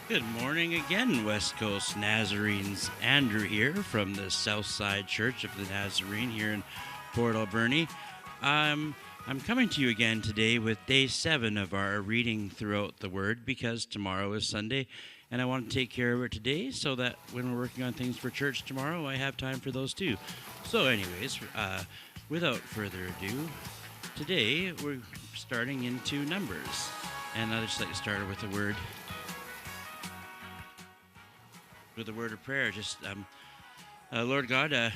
Good morning again, West Coast Nazarenes. Andrew here from the Southside Church of the Nazarene here in Port Alberni. I'm coming to you again today with day 7 of our reading throughout the Word because tomorrow is Sunday and I want to take care of it today so that when we're working on things for church tomorrow, I have time for those too. So, anyways, without further ado, today we're starting into Numbers. And I'd just like to start with a word of prayer. Lord God, I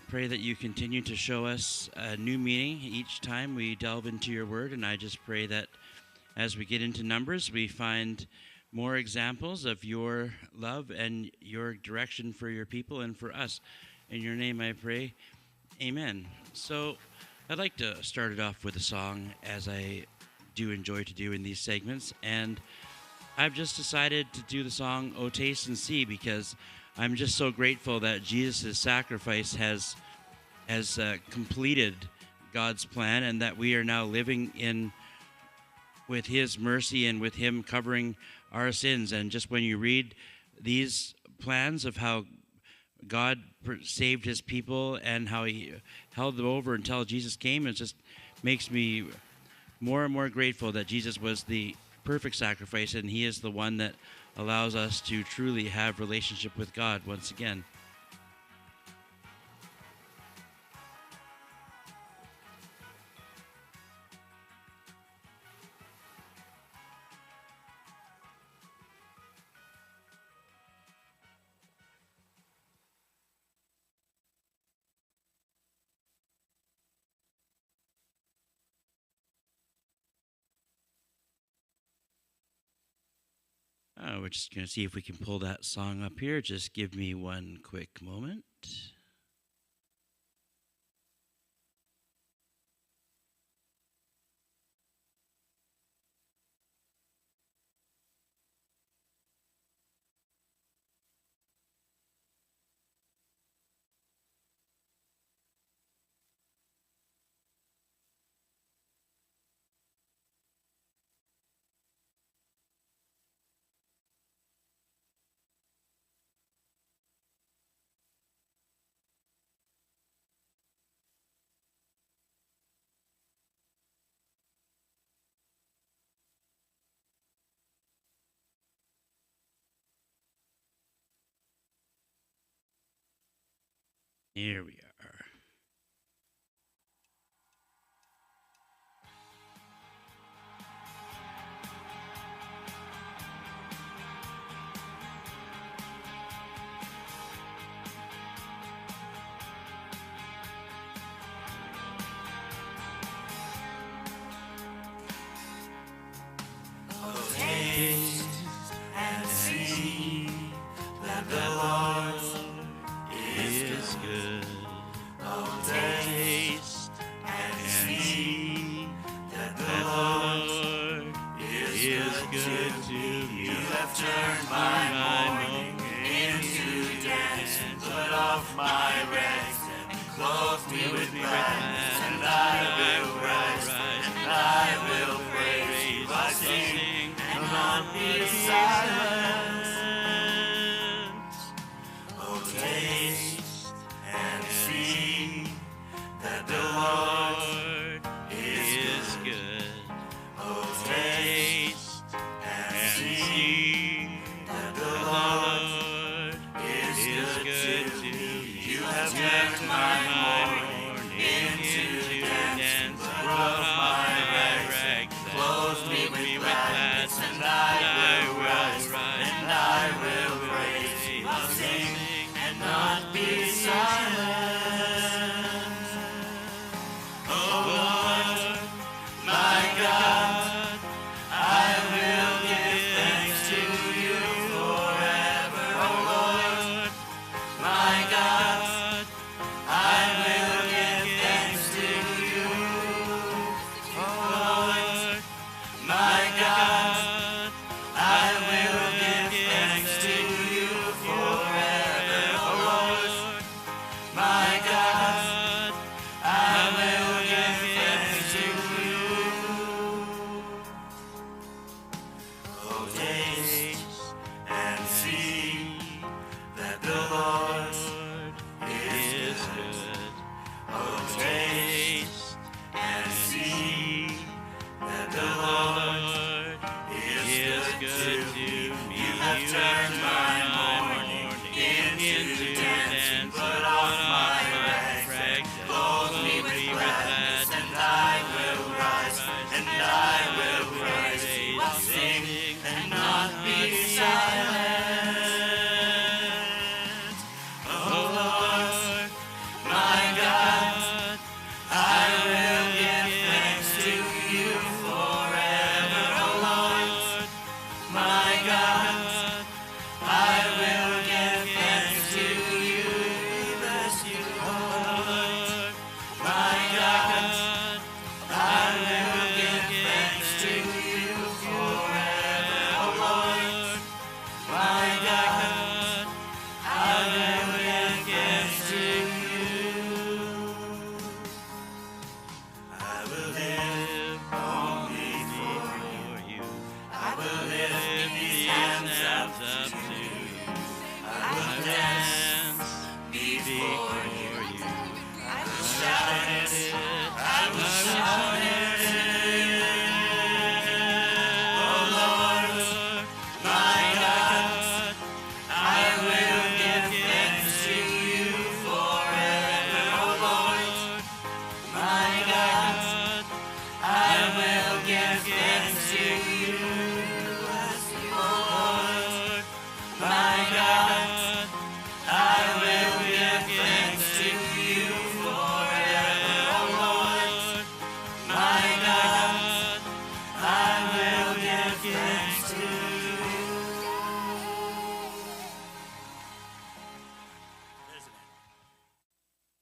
pray that you continue to show us a new meaning each time we delve into your word. And I just pray that as we get into Numbers, we find more examples of your love and your direction for your people and for us. In your name I pray. Amen. So I'd like to start it off with a song, as I do enjoy to do in these segments. And I've just decided to do the song "Oh Taste and See" because I'm just so grateful that Jesus' sacrifice has completed God's plan, and that we are now living in with His mercy and with Him covering our sins. And just when you read these plans of how God saved His people and how He held them over until Jesus came, it just makes me more and more grateful that Jesus was the perfect sacrifice, and He is the one that allows us to truly have relationship with God once again. We're just going to see if we can pull that song up here. Just give me one quick moment. Here we are. Taste and see that the Lord is good. Oh, taste and see that the Lord is good to me. You have turned my mourning into dance, and put off my rags and clothed me with gladness, and I will rise and I will praise you. I sing and not be silent. Oh, taste and see that the Lord is good. Oh, taste and see that the Lord is good to me. You have turned my mourning into dance, put off my rags, clothed me with gladness, and I will rise and I will praise. I'll sing and not be silent. Oh Lord, my God, I will give thanks to good to me. You have turned my mourning into dancing. Put off my rags, clothe me with gladness, and I will rise, and I will praise you. I'll sing and not be silent. Oh Lord, my God, I will give thanks to you forever. Oh Lord, my God, I will give thanks to you. Bless you, oh Lord, my God, I will give thanks to you forever. Oh Lord, my God, I will give thanks to you. I will live only for you. I will lift these hands up to you. I will dance before you. I will shout it. I will shout it. Oh Lord, my God, I will give thanks to you forever. Oh Lord, my God, I will give thanks to you. Bless you, oh Lord, my God, I will give thanks to you forever. Oh Lord, my God, I will give thanks to you.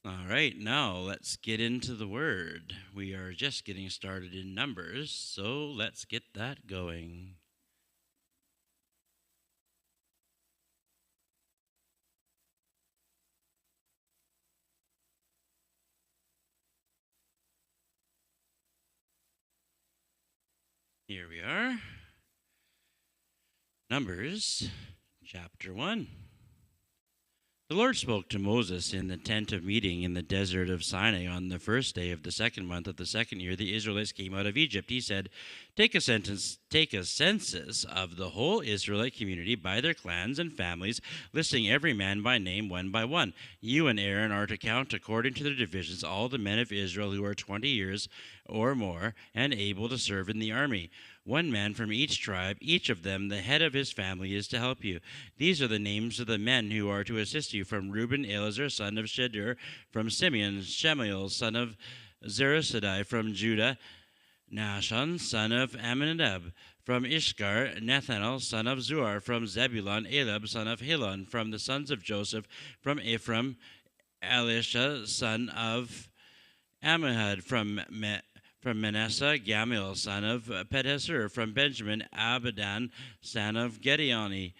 All right, now let's get into the word. We are just getting started in Numbers, so let's get that going. Here we are. Numbers chapter 1. The Lord spoke to Moses in the tent of meeting in the desert of Sinai on the first day of the second month of the second year the Israelites came out of Egypt. He said, Take a census of the whole Israelite community by their clans and families, listing every man by name one by one. You and Aaron are to count according to their divisions all the men of Israel who are 20 years or more and able to serve in the army. One man from each tribe, each of them the head of his family, is to help you. These are the names of the men who are to assist you. From Reuben, Elazar, son of Shedur. From Simeon, Shemuel, son of Zerusadai. From Judah, Nahshon, son of Amminadab. From Ishkar, Nathanael, son of Zuar. From Zebulun, Elab, son of Hilon. From the sons of Joseph. From Ephraim, Elisha, son of Ammihud. From Manasseh, Gamaliel, son of Pedahsur. From Benjamin, Abidan, son of Gideoni.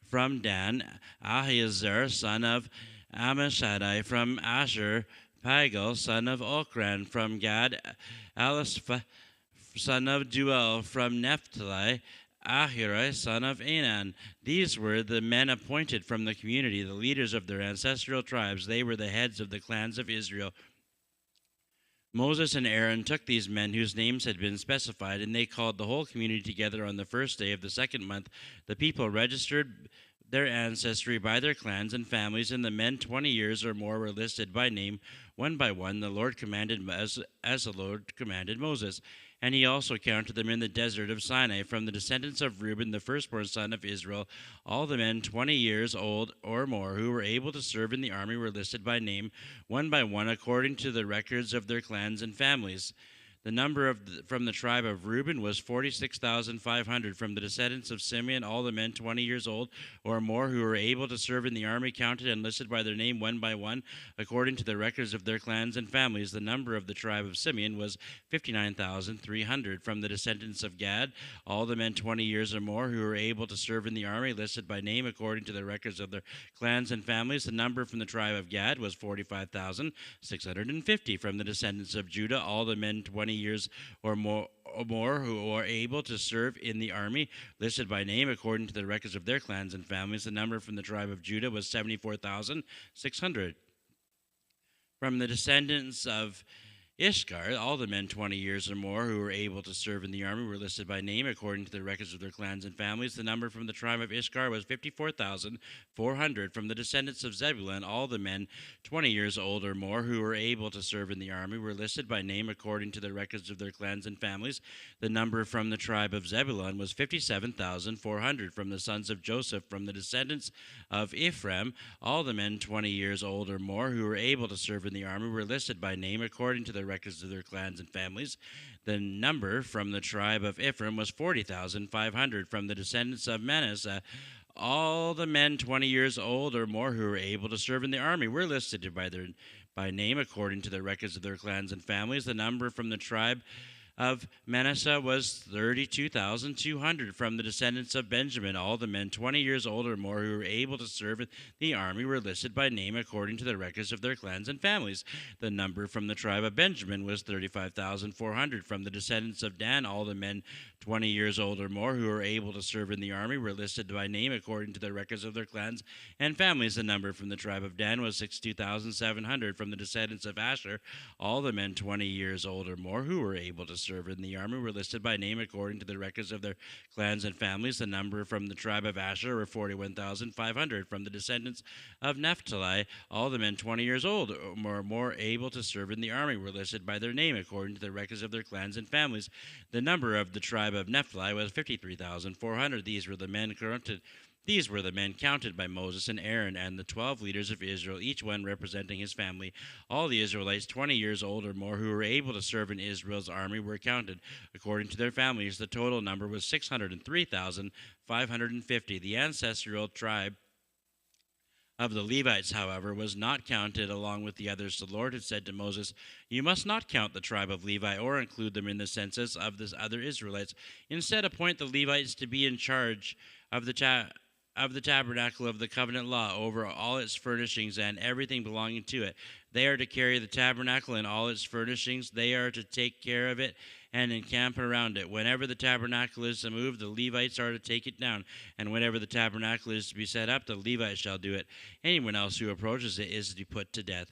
From Dan, Ahiezer, son of Ammishaddai. From Asher, Pagiel, son of Okran. From Gad, Elispha, son of Duel. From Naphtali, Ahira, son of Anan. These were the men appointed from the community, the leaders of their ancestral tribes. They were the heads of the clans of Israel. Moses and Aaron took these men whose names had been specified, and they called the whole community together on the first day of the second month. The people registered their ancestry by their clans and families, and the men 20 years or more were listed by name, one by one. The Lord commanded as the Lord commanded Moses. And he also counted them in the desert of Sinai. From the descendants of Reuben, the firstborn son of Israel, all the men 20 years old or more who were able to serve in the army were listed by name, one by one, according to the records of their clans and families. The number from the tribe of Reuben was 46,500. From the descendants of Simeon, all the men 20 years old or more who were able to serve in the army, counted and listed by their name one by one, according to the records of their clans and families. The number of the tribe of Simeon was 59,300. From the descendants of Gad, all the men 20 years or more who were able to serve in the army, listed by name according to the records of their clans and families. The number from the tribe of Gad was 45,650. From the descendants of Judah, all the men 20 years or more who are able to serve in the army, listed by name according to the records of their clans and families. The number from the tribe of Judah was 74,600. From the descendants of Ishkar, all the men 20 years or more who were able to serve in the army were listed by name according to the records of their clans and families. The number from the tribe of Ishkar was 54,400. From the descendants of Zebulun, all the men 20 years old or more who were able to serve in the army were listed by name according to the records of their clans and families. The number from the tribe of Zebulun was 57,400. From the sons of Joseph, from the descendants of Ephraim, all the men 20 years old or more who were able to serve in the army were listed by name according to the records of their clans and families. The number from the tribe of Ephraim was 40,500. From the descendants of Manasseh, all the men 20 years old or more who were able to serve in the army were listed by name according to the records of their clans and families. The number from the tribe of Manasseh was 32,200. From the descendants of Benjamin, all the men 20 years old or more who were able to serve in the army were listed by name according to the records of their clans and families. The number from the tribe of Benjamin was 35,400. From the descendants of Dan, all the men 20 years old or more who were able to serve in the army were listed by name according to the records of their clans and families. The number from the tribe of Dan was 62,700. From the descendants of Asher, all the men 20 years old or more who were able to serve in the army were listed by name according to the records of their clans and families. The number from the tribe of Asher were 41,500. From the descendants of Naphtali, all the men 20 years old or more able to serve in the army were listed by their name according to the records of their clans and families. The number of the tribe of Naphtali was 53,400. These were the men counted by Moses and Aaron and the 12 leaders of Israel, each one representing his family. All the Israelites 20 years old or more who were able to serve in Israel's army were counted according to their families. The total number was 603,550. The ancestral tribe of the Levites, however, was not counted along with the others. The Lord had said to Moses, "You must not count the tribe of Levi or include them in the census of the other Israelites. Instead, appoint the Levites to be in charge of the tabernacle of the covenant law over all its furnishings and everything belonging to it. They are to carry the tabernacle and all its furnishings. They are to take care of it and encamp around it. Whenever the tabernacle is to move, the Levites are to take it down. And whenever the tabernacle is to be set up, the Levites shall do it. Anyone else who approaches it is to be put to death."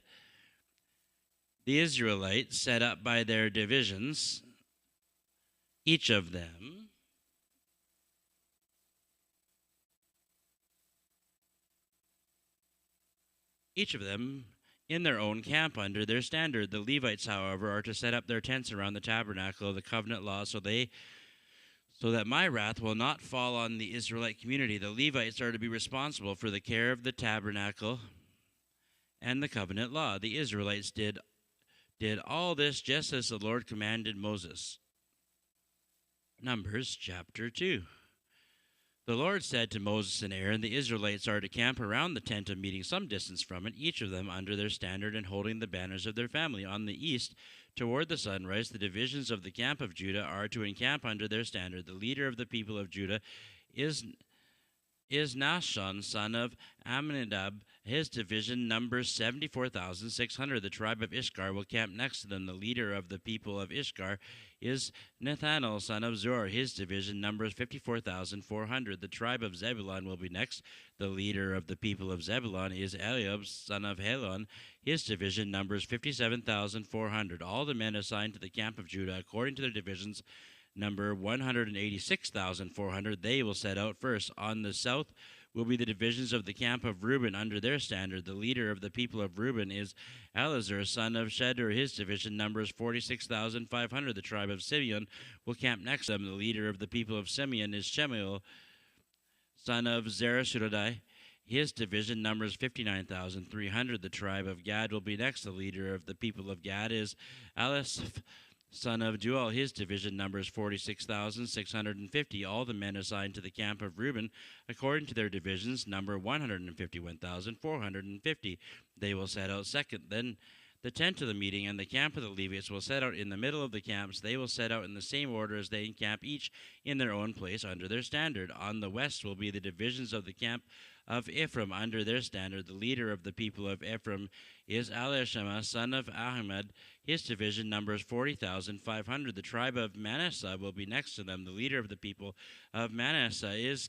The Israelites set up by their divisions, each of them in their own camp under their standard. The Levites, however, are to set up their tents around the tabernacle of the covenant law so that my wrath will not fall on the Israelite community. The Levites are to be responsible for the care of the tabernacle and the covenant law. The Israelites did all this just as the Lord commanded Moses. Numbers chapter 2. The Lord said to Moses and Aaron, "The Israelites are to camp around the tent of meeting some distance from it, each of them under their standard and holding the banners of their family. On the east, toward the sunrise, the divisions of the camp of Judah are to encamp under their standard. The leader of the people of Judah is Nahshon, son of Amminadab. His division numbers 74,600. The tribe of Ishkar will camp next to them. The leader of the people of Ishkar is Nathanael, son of Zor. His division numbers 54,400. The tribe of Zebulun will be next. The leader of the people of Zebulun is Eliab, son of Helon. His division numbers 57,400. All the men assigned to the camp of Judah, according to their divisions, number 186,400. They will set out first. On the south will be the divisions of the camp of Reuben under their standard. The leader of the people of Reuben is Elazar, son of Shedeur. His division numbers 46,500. The tribe of Simeon will camp next to them. The leader of the people of Simeon is Shemuel, son of Zerashadai. His division numbers 59,300. The tribe of Gad will be next. The leader of the people of Gad is Elisaph, son of Duel. His division numbers 46,650. All the men assigned to the camp of Reuben, according to their divisions, number 151,450. They will set out second. Then the tent of the meeting and the camp of the Levites will set out in the middle of the camps. They will set out in the same order as they encamp, each in their own place under their standard. On the west will be the divisions of the camp of Ephraim under their standard. The leader of the people of Ephraim is Elishama, son of Ahimad. His division numbers 40,500. The tribe of Manasseh will be next to them. The leader of the people of Manasseh is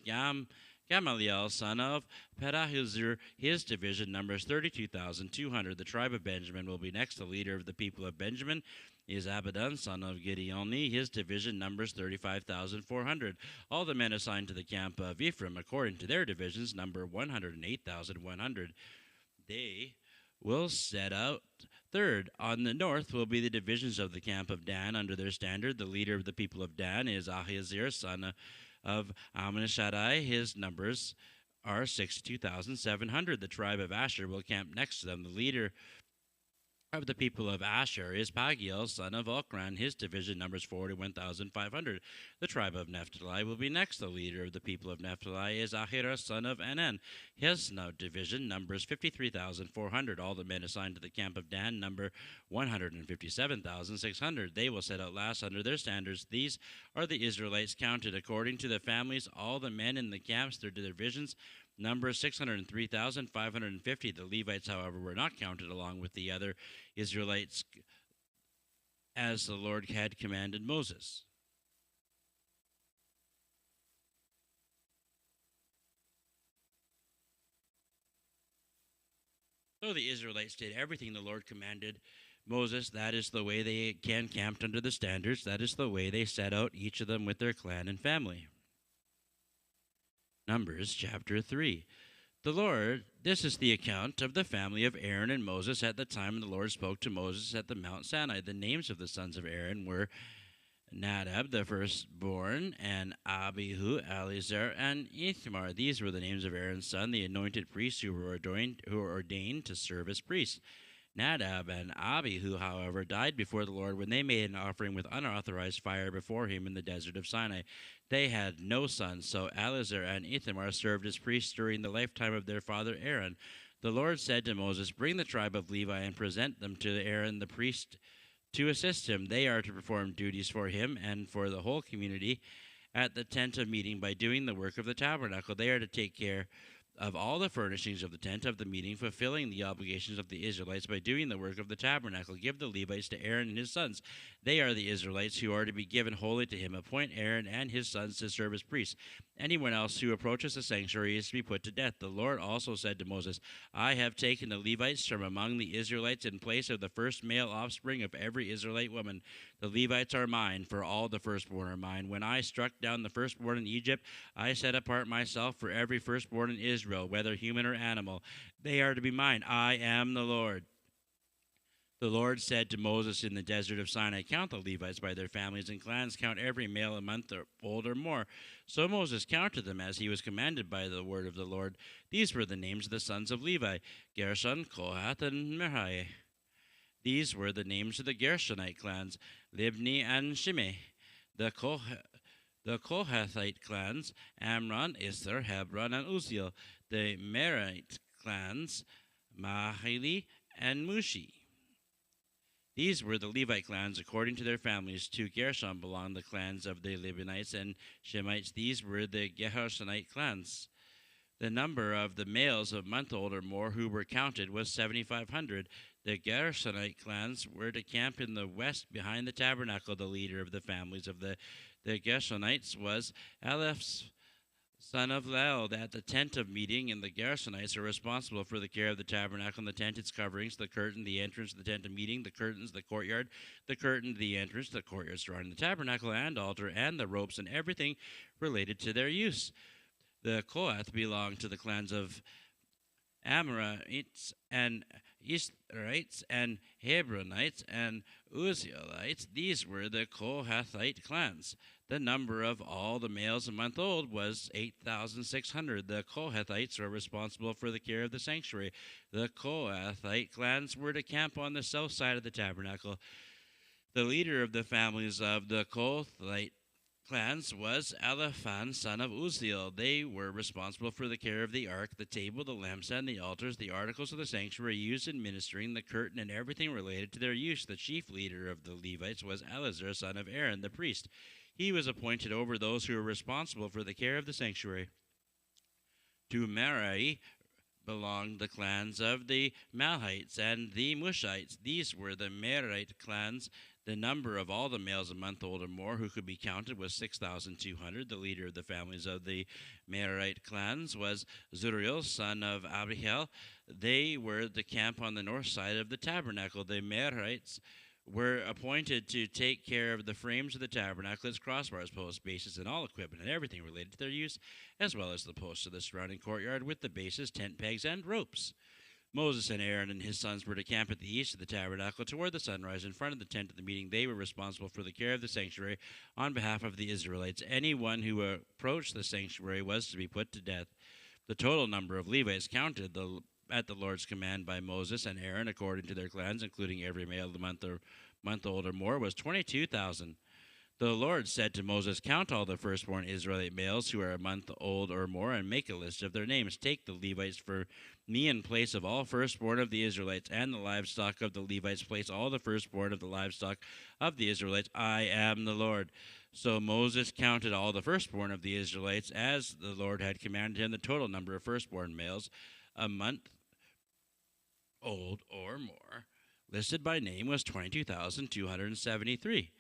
Gamaliel, son of Pedahizur, his division numbers 32,200. The tribe of Benjamin will be next. The leader of the people of Benjamin is Abidan, son of Gideoni. His division numbers 35,400. All the men assigned to the camp of Ephraim, according to their divisions, number 108,100. They will set out third. On the north will be the divisions of the camp of Dan under their standard. The leader of the people of Dan is Ahiezer, son of Ammishaddai. His numbers are 62,700. The tribe of Asher will camp next to them. The leader of the people of Asher is Pagiel, son of Okran. His division numbers 41,500. The tribe of Naphtali will be next. The leader of the people of Naphtali is Ahira, son of Anan. His division numbers 53,400. All the men assigned to the camp of Dan number 157,600. They will set out last under their standards. These are the Israelites counted according to the families. All the men in the camps, their divisions, number 603,550. The Levites, however, were not counted along with the other Israelites as the Lord had commanded Moses. So the Israelites did everything the Lord commanded Moses. That is the way they camped under the standards. That is the way they set out, each of them with their clan and family. Numbers chapter 3. This is the account of the family of Aaron and Moses at the time the Lord spoke to Moses at the Mount Sinai. The names of the sons of Aaron were Nadab, the firstborn, and Abihu, Eleazar, and Ithamar. These were the names of Aaron's son, the anointed priests who were ordained to serve as priests. Nadab and Abihu, however, died before the Lord when they made an offering with unauthorized fire before him in the desert of Sinai. They had no sons, so Eleazar and Ithamar served as priests during the lifetime of their father Aaron. The Lord said to Moses, "Bring the tribe of Levi and present them to Aaron the priest to assist him. They are to perform duties for him and for the whole community at the tent of meeting by doing the work of the tabernacle. They are to take care of all the furnishings of the tent of the meeting, fulfilling the obligations of the Israelites by doing the work of the tabernacle. Give the Levites to Aaron and his sons. They are the Israelites who are to be given wholly to him. Appoint Aaron and his sons to serve as priests. Anyone else who approaches the sanctuary is to be put to death." The Lord also said to Moses, "I have taken the Levites from among the Israelites in place of the first male offspring of every Israelite woman. The Levites are mine, for all the firstborn are mine. When I struck down the firstborn in Egypt, I set apart myself for every firstborn in Israel, whether human or animal. They are to be mine. I am the Lord." The Lord said to Moses in the desert of Sinai, "Count the Levites by their families and clans. Count every male a month old or more." So Moses counted them as he was commanded by the word of the Lord. These were the names of the sons of Levi: Gershon, Kohath, and Merari. These were the names of the Gershonite clans: Libni and Shimei. The Kohathite clans: Amram, Issachar, Hebron, and Uzziel. The Merarite clans: Mahili and Mushi. These were the Levite clans according to their families. To Gershon belonged the clans of the Libanites and Shemites. These were the Gershonite clans. The number of the males of a month old or more who were counted was 7,500. The Gershonite clans were to camp in the west behind the tabernacle. The leader of the families of the Gershonites was Aleph, son of Lael. At the tent of meeting, and the Gershonites are responsible for the care of the tabernacle and the tent, its coverings, the curtain, the entrance of the tent of meeting, the curtains, the courtyard, the curtain, the entrance, the courtyard surrounding the tabernacle and altar, and the ropes and everything related to their use. The Kohath belonged to the clans of Amorites and Eastrites and Hebronites and Uzzielites. These were the Kohathite clans. The number of all the males a month old was 8,600. The Kohathites were responsible for the care of the sanctuary. The Kohathite clans were to camp on the south side of the tabernacle. The leader of the families of the Kohathite clans was Eliphan, son of Uzziel. They were responsible for the care of the ark, the table, the lampstand, the altars, the articles of the sanctuary used in ministering, the curtain, and everything related to their use. The chief leader of the Levites was Eleazar, son of Aaron, the priest. He was appointed over those who were responsible for the care of the sanctuary. To Merari belonged the clans of the Malhites and the Mushites. These were the Merarite clans. The number of all the males a month old or more who could be counted was 6,200. The leader of the families of the Merarite clans was Zuriel, son of Abihail. They were the camp on the north side of the tabernacle. The Merarites were appointed to take care of the frames of the tabernacle, its crossbars, posts, bases, and all equipment and everything related to their use, as well as the posts of the surrounding courtyard with the bases, tent pegs, and ropes. Moses and Aaron and his sons were to camp at the east of the tabernacle toward the sunrise in front of the tent of the meeting. They were responsible for the care of the sanctuary on behalf of the Israelites. Anyone who approached the sanctuary was to be put to death. The total number of Levites counted at the Lord's command by Moses and Aaron according to their clans, including every male of the month old or more, was 22,000. The Lord said to Moses, "Count all the firstborn Israelite males who are a month old or more, and make a list of their names. Take the Levites for me in place of all firstborn of the Israelites, and the livestock of the Levites. Place all the firstborn of the livestock of the Israelites. I am the Lord." So Moses counted all the firstborn of the Israelites as the Lord had commanded him. The total number of firstborn males a month old or more, listed by name, was 22,273.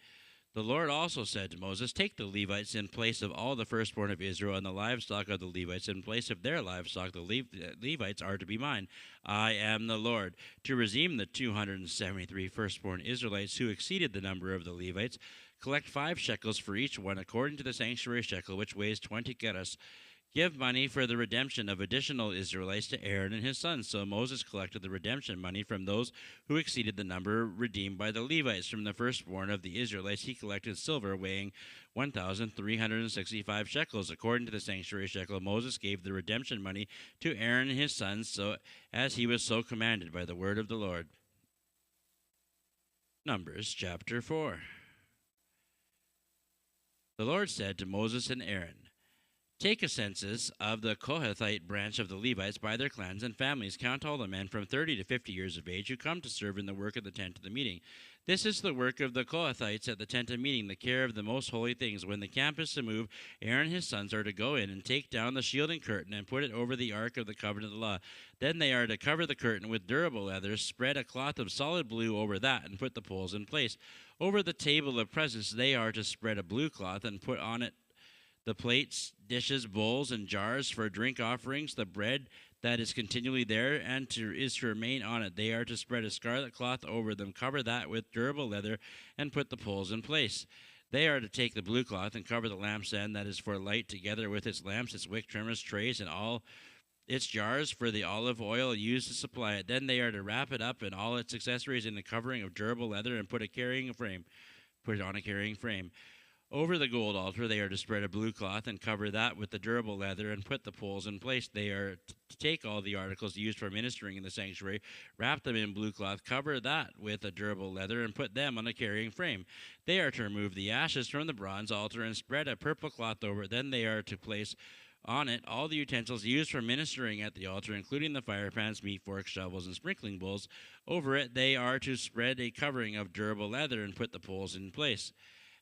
The Lord also said to Moses, "Take the Levites in place of all the firstborn of Israel, and the livestock of the Levites in place of their livestock. The Levites are to be mine. I am the Lord. To redeem the 273 firstborn Israelites who exceeded the number of the Levites, collect 5 shekels for each one, according to the sanctuary shekel, which weighs 20 gerahs. Give money for the redemption of additional Israelites to Aaron and his sons." So Moses collected the redemption money from those who exceeded the number redeemed by the Levites. From the firstborn of the Israelites, he collected silver weighing 1,365 shekels. According to the sanctuary shekel, Moses gave the redemption money to Aaron and his sons, so as he was so commanded by the word of the Lord. Numbers chapter 4. The Lord said to Moses and Aaron, "Take a census of the Kohathite branch of the Levites by their clans and families. Count all the men from 30 to 50 years of age who come to serve in the work of the tent of the meeting. This is the work of the Kohathites at the tent of meeting, the care of the most holy things. When the camp is to move, Aaron and his sons are to go in and take down the shielding curtain and put it over the ark of the covenant of the law. Then they are to cover the curtain with durable leather, spread a cloth of solid blue over that, and put the poles in place. Over the table of presence they are to spread a blue cloth and put on it the plates, dishes, bowls, and jars for drink offerings, the bread that is continually there and is to remain on it. They are to spread a scarlet cloth over them, cover that with durable leather, and put the poles in place. They are to take the blue cloth and cover the lampstand that is for light, together with its lamps, its wick trimmers, trays, and all its jars for the olive oil used to supply it. Then they are to wrap it up and all its accessories in the covering of durable leather and put it on a carrying frame. Over the gold altar, they are to spread a blue cloth and cover that with the durable leather and put the poles in place. They are to take all the articles used for ministering in the sanctuary, wrap them in blue cloth, cover that with a durable leather, and put them on a carrying frame. They are to remove the ashes from the bronze altar and spread a purple cloth over it. Then they are to place on it all the utensils used for ministering at the altar, including the fire pans, meat forks, shovels, and sprinkling bowls. Over it, they are to spread a covering of durable leather and put the poles in place.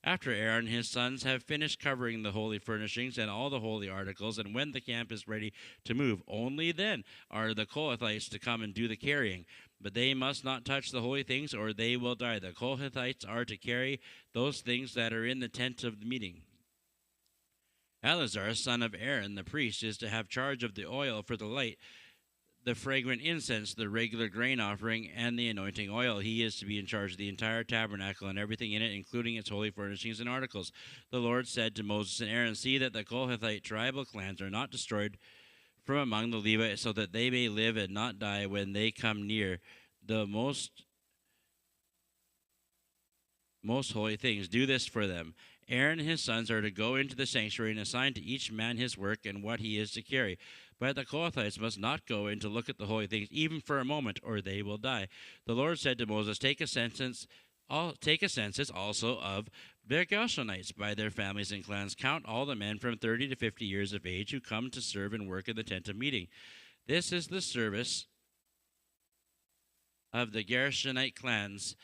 After Aaron and his sons have finished covering the holy furnishings and all the holy articles, and when the camp is ready to move, only then are the Kohathites to come and do the carrying. But they must not touch the holy things, or they will die. The Kohathites are to carry those things that are in the tent of the meeting. Eleazar, son of Aaron, the priest, is to have charge of the oil for the light, the fragrant incense, the regular grain offering, and the anointing oil. He is to be in charge of the entire tabernacle and everything in it, including its holy furnishings and articles. The Lord said to Moses and Aaron, "See that the Kohathite tribal clans are not destroyed from among the Levites, so that they may live and not die when they come near the most holy things. Do this for them. Aaron and his sons are to go into the sanctuary and assign to each man his work and what he is to carry. But the Kohathites must not go in to look at the holy things, even for a moment, or they will die." The Lord said to Moses, Take a census also of the Gershonites by their families and clans. Count all the men from 30 to 50 years of age who come to serve and work in the tent of meeting. This is the service of the Gershonite clans,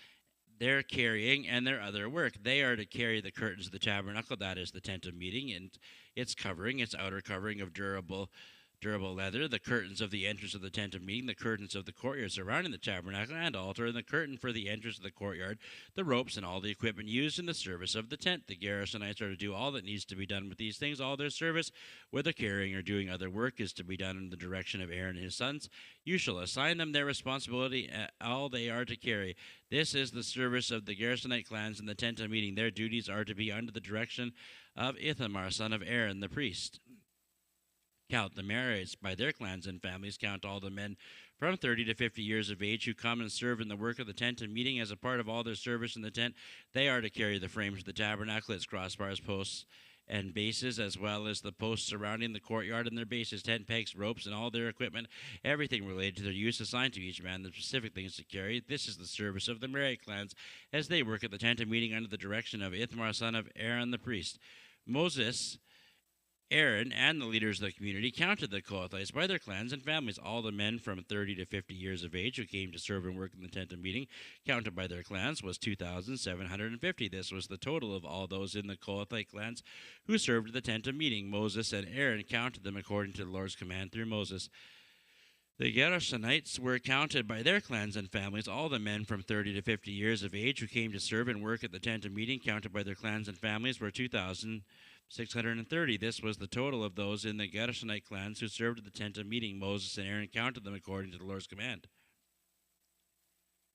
their carrying and their other work. They are to carry the curtains of the tabernacle, that is the tent of meeting, and its covering, its outer covering of durable durable leather, the curtains of the entrance of the tent of meeting, the curtains of the courtyard surrounding the tabernacle and altar, and the curtain for the entrance of the courtyard, the ropes, and all the equipment used in the service of the tent. The Gershonites are to do all that needs to be done with these things. All their service, whether carrying or doing other work, is to be done in the direction of Aaron and his sons. You shall assign them their responsibility, all they are to carry. This is the service of the Gershonite clans in the tent of meeting. Their duties are to be under the direction of Ithamar, son of Aaron, the priest. Count the Merarites by their clans and families. Count all the men from 30 to 50 years of age who come and serve in the work of the tent and meeting as a part of all their service in the tent. They are to carry the frames of the tabernacle, its crossbars, posts, and bases, as well as the posts surrounding the courtyard and their bases, tent pegs, ropes, and all their equipment, everything related to their use, assigned to each man the specific things to carry. This is the service of the Merari clans as they work at the tent and meeting under the direction of Ithamar, son of Aaron the priest. Moses, Aaron, and the leaders of the community counted the Kohathites by their clans and families. All the men from 30 to 50 years of age who came to serve and work in the tent of meeting, counted by their clans, was 2,750. This was the total of all those in the Kohathite clans who served at the tent of meeting. Moses and Aaron counted them according to the Lord's command through Moses. The Gershonites were counted by their clans and families. All the men from 30 to 50 years of age who came to serve and work at the tent of meeting, counted by their clans and families, were 2,630. This was the total of those in the Gershonite clans who served at the tent of meeting. Moses and Aaron counted them according to the Lord's command.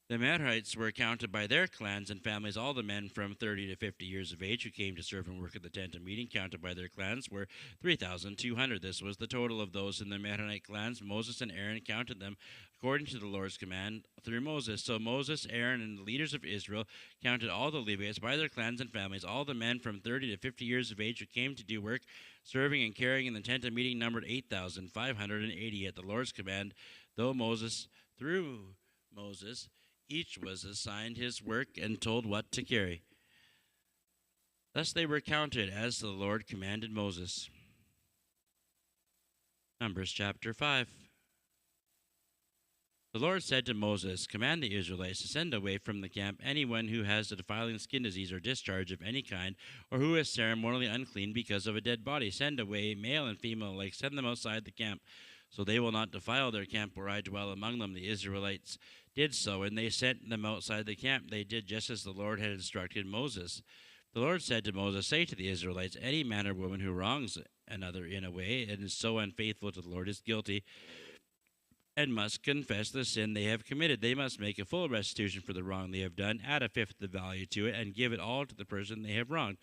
The Merarites were counted by their clans and families. All the men from 30 to 50 years of age who came to serve and work at the tent of meeting, counted by their clans, were 3,200. This was the total of those in the Merarite clans. Moses and Aaron counted them according to the Lord's command through Moses. So Moses, Aaron, and the leaders of Israel counted all the Levites by their clans and families. All the men from 30 to 50 years of age who came to do work, serving and carrying in the tent of meeting, numbered 8,580 at the Lord's command, through Moses, each was assigned his work and told what to carry. Thus they were counted as the Lord commanded Moses. Numbers chapter 5. The Lord said to Moses, "Command the Israelites to send away from the camp anyone who has a defiling skin disease or discharge of any kind, or who is ceremonially unclean because of a dead body. Send away male and female alike. Send them outside the camp, so they will not defile their camp where I dwell among them." The Israelites did so, and they sent them outside the camp. They did just as the Lord had instructed Moses. The Lord said to Moses, "Say to the Israelites, any man or woman who wrongs another in a way and is so unfaithful to the Lord is guilty and must confess the sin they have committed. They must make a full restitution for the wrong they have done, add a fifth of the value to it, and give it all to the person they have wronged.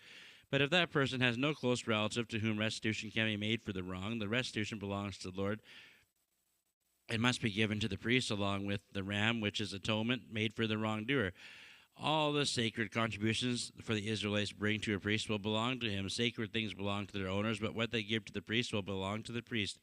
But if that person has no close relative to whom restitution can be made for the wrong, the restitution belongs to the Lord. It must be given to the priest along with the ram, which is atonement made for the wrongdoer. All the sacred contributions for the Israelites bring to a priest will belong to him. Sacred things belong to their owners, but what they give to the priest will belong to the priest."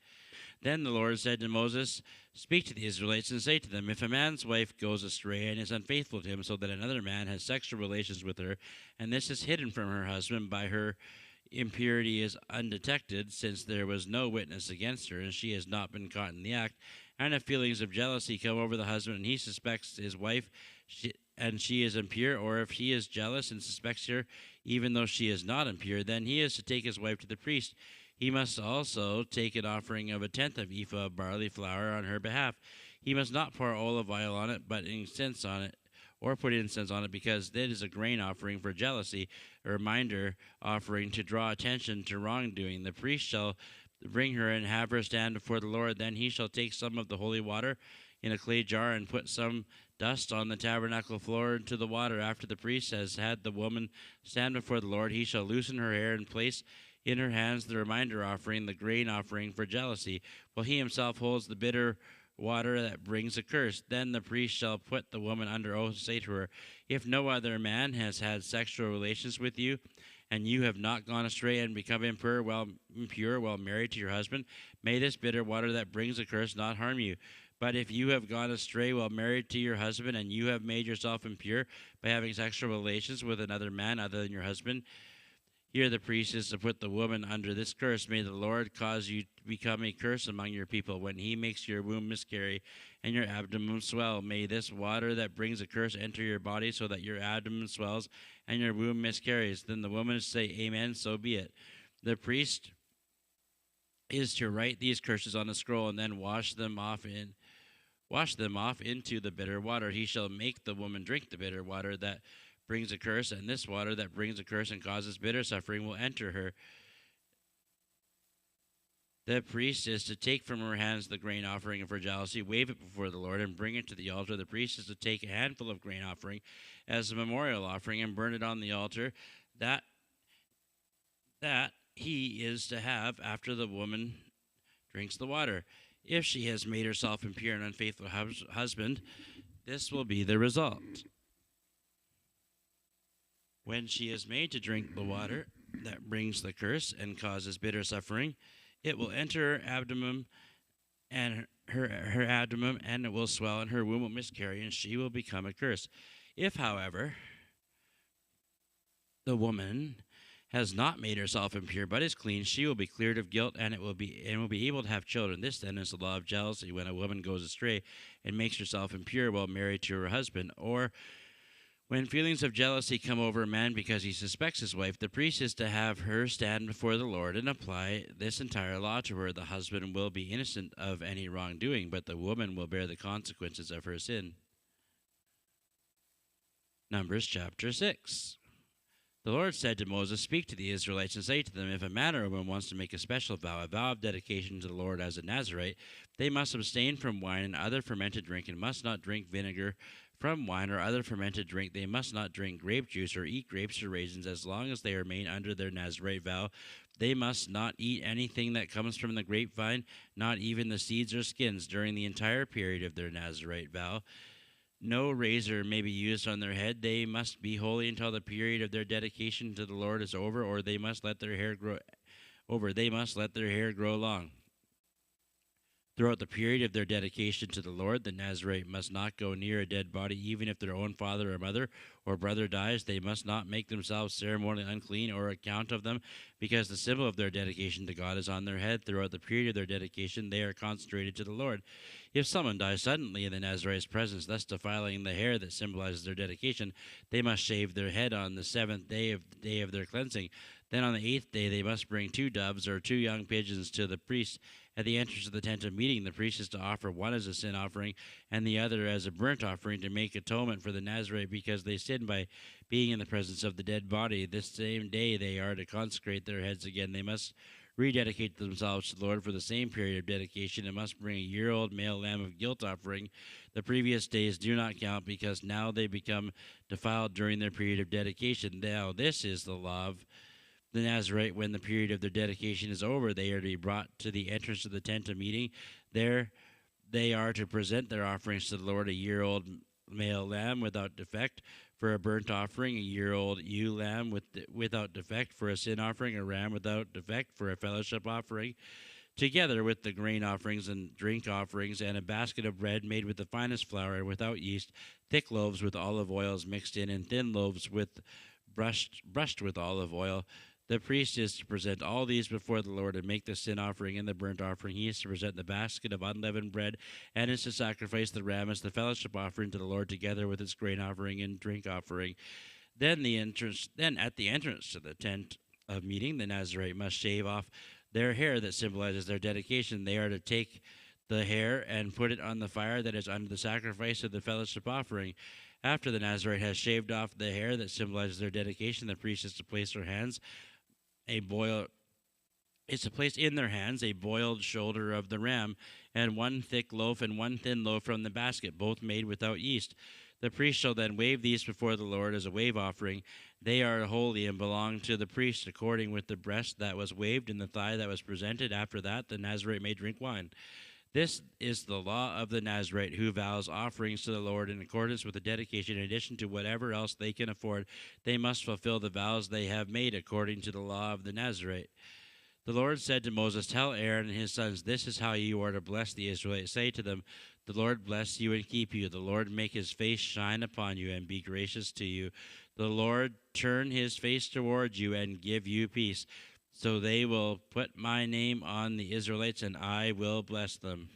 Then the Lord said to Moses, "Speak to the Israelites and say to them, if a man's wife goes astray and is unfaithful to him so that another man has sexual relations with her, and this is hidden from her husband by her impurity is undetected, since there was no witness against her, and she has not been caught in the act, and if feelings of jealousy come over the husband and he suspects his wife and she is impure, or if he is jealous and suspects her even though she is not impure, then he is to take his wife to the priest. He must also take an offering of 1/10 of ephah of barley flour on her behalf. He must not pour olive oil on it, but incense on it, or put incense on it, because that is a grain offering for jealousy, a reminder offering to draw attention to wrongdoing. The priest shall bring her and have her stand before the Lord. Then he shall take some of the holy water in a clay jar and put some dust on the tabernacle floor into the water. After the priest has had the woman stand before the Lord, he shall loosen her hair and place in her hands the reminder offering, the grain offering for jealousy, while he himself holds the bitter water that brings a curse. Then the priest shall put the woman under oath and say to her, "If no other man has had sexual relations with you, and you have not gone astray and become impure while married to your husband, may this bitter water that brings a curse not harm you. But if you have gone astray while married to your husband, and you have made yourself impure by having sexual relations with another man other than your husband, here the priest is to put the woman under this curse. May the Lord cause you to become a curse among your people when he makes your womb miscarry and your abdomen swell. May this water that brings a curse enter your body so that your abdomen swells and your womb miscarries." Then the woman say, "Amen, so be it." The priest is to write these curses on a scroll and then wash them off into the bitter water. He shall make the woman drink the bitter water that brings a curse, and this water that brings a curse and causes bitter suffering will enter her. The priest is to take from her hands the grain offering of her jealousy, wave it before the Lord, and bring it to the altar. The priest is to take a handful of grain offering as a memorial offering and burn it on the altar. That he is to have after the woman drinks the water. If she has made herself impure and unfaithful husband, this will be the result. When she is made to drink the water that brings the curse and causes bitter suffering, it will enter her abdomen and her abdomen, and it will swell, and her womb will miscarry, and she will become a curse. If, however, the woman has not made herself impure, but is clean, she will be cleared of guilt, and will be able to have children. This then is the law of jealousy, when a woman goes astray and makes herself impure while married to her husband, or when feelings of jealousy come over a man because he suspects his wife. The priest is to have her stand before the Lord and apply this entire law to her. The husband will be innocent of any wrongdoing, but the woman will bear the consequences of her sin. Numbers chapter 6. The Lord said to Moses, "Speak to the Israelites and say to them, if a man or woman wants to make a special vow, a vow of dedication to the Lord as a Nazirite, they must abstain from wine and other fermented drink, and must not drink vinegar from wine or other fermented drink. They must not drink grape juice or eat grapes or raisins as long as they remain under their Nazirite vow. They must not eat anything that comes from the grapevine, not even the seeds or skins, during the entire period of their Nazirite vow. No razor may be used on their head. They must be holy until the period of their dedication to the Lord is over, or they must let their hair grow long. Throughout the period of their dedication to the Lord, the Nazirite must not go near a dead body, even if their own father or mother or brother dies. They must not make themselves ceremonially unclean or account of them, because the symbol of their dedication to God is on their head. Throughout the period of their dedication, they are consecrated to the Lord. If someone dies suddenly in the Nazirite's presence, thus defiling the hair that symbolizes their dedication, they must shave their head on the seventh day of their cleansing. Then on the 8th day they must bring 2 doves or 2 young pigeons to the priest at the entrance of the tent of meeting. The priest is to offer one as a sin offering and the other as a burnt offering to make atonement for the Nazirite, because they sinned by being in the presence of the dead body. This same day they are to consecrate their heads again. They must rededicate themselves to the Lord for the same period of dedication, and must bring a year-old male lamb of guilt offering. The previous days do not count, because now they become defiled during their period of dedication. Now this is the law of the Nazirite. When the period of their dedication is over, they are to be brought to the entrance of the tent of meeting. There they are to present their offerings to the Lord: a year-old male lamb without defect for a burnt offering, a year-old ewe lamb without defect for a sin offering, a ram without defect for a fellowship offering, together with the grain offerings and drink offerings, and a basket of bread made with the finest flour and without yeast, thick loaves with olive oils mixed in, and thin loaves with brushed with olive oil. The priest is to present all these before the Lord and make the sin offering and the burnt offering. He is to present the basket of unleavened bread, and is to sacrifice the ram as the fellowship offering to the Lord, together with its grain offering and drink offering. Then at the entrance to the tent of meeting, the Nazirite must shave off their hair that symbolizes their dedication. They are to take the hair and put it on the fire that is under the sacrifice of the fellowship offering. After the Nazirite has shaved off the hair that symbolizes their dedication, the priest is to place in their hands a boiled shoulder of the ram, and 1 thick loaf and 1 thin loaf from the basket, both made without yeast. The priest shall then wave these before the Lord as a wave offering. They are holy and belong to the priest, according with the breast that was waved and the thigh that was presented. After that, the Nazirite may drink wine. This is the law of the Nazirite who vows offerings to the Lord in accordance with the dedication. In addition to whatever else they can afford, they must fulfill the vows they have made according to the law of the Nazirite. The Lord said to Moses, "Tell Aaron and his sons, this is how you are to bless the Israelites. Say to them, the Lord bless you and keep you. The Lord make his face shine upon you and be gracious to you. The Lord turn his face towards you and give you peace. So they will put my name on the Israelites, and I will bless them."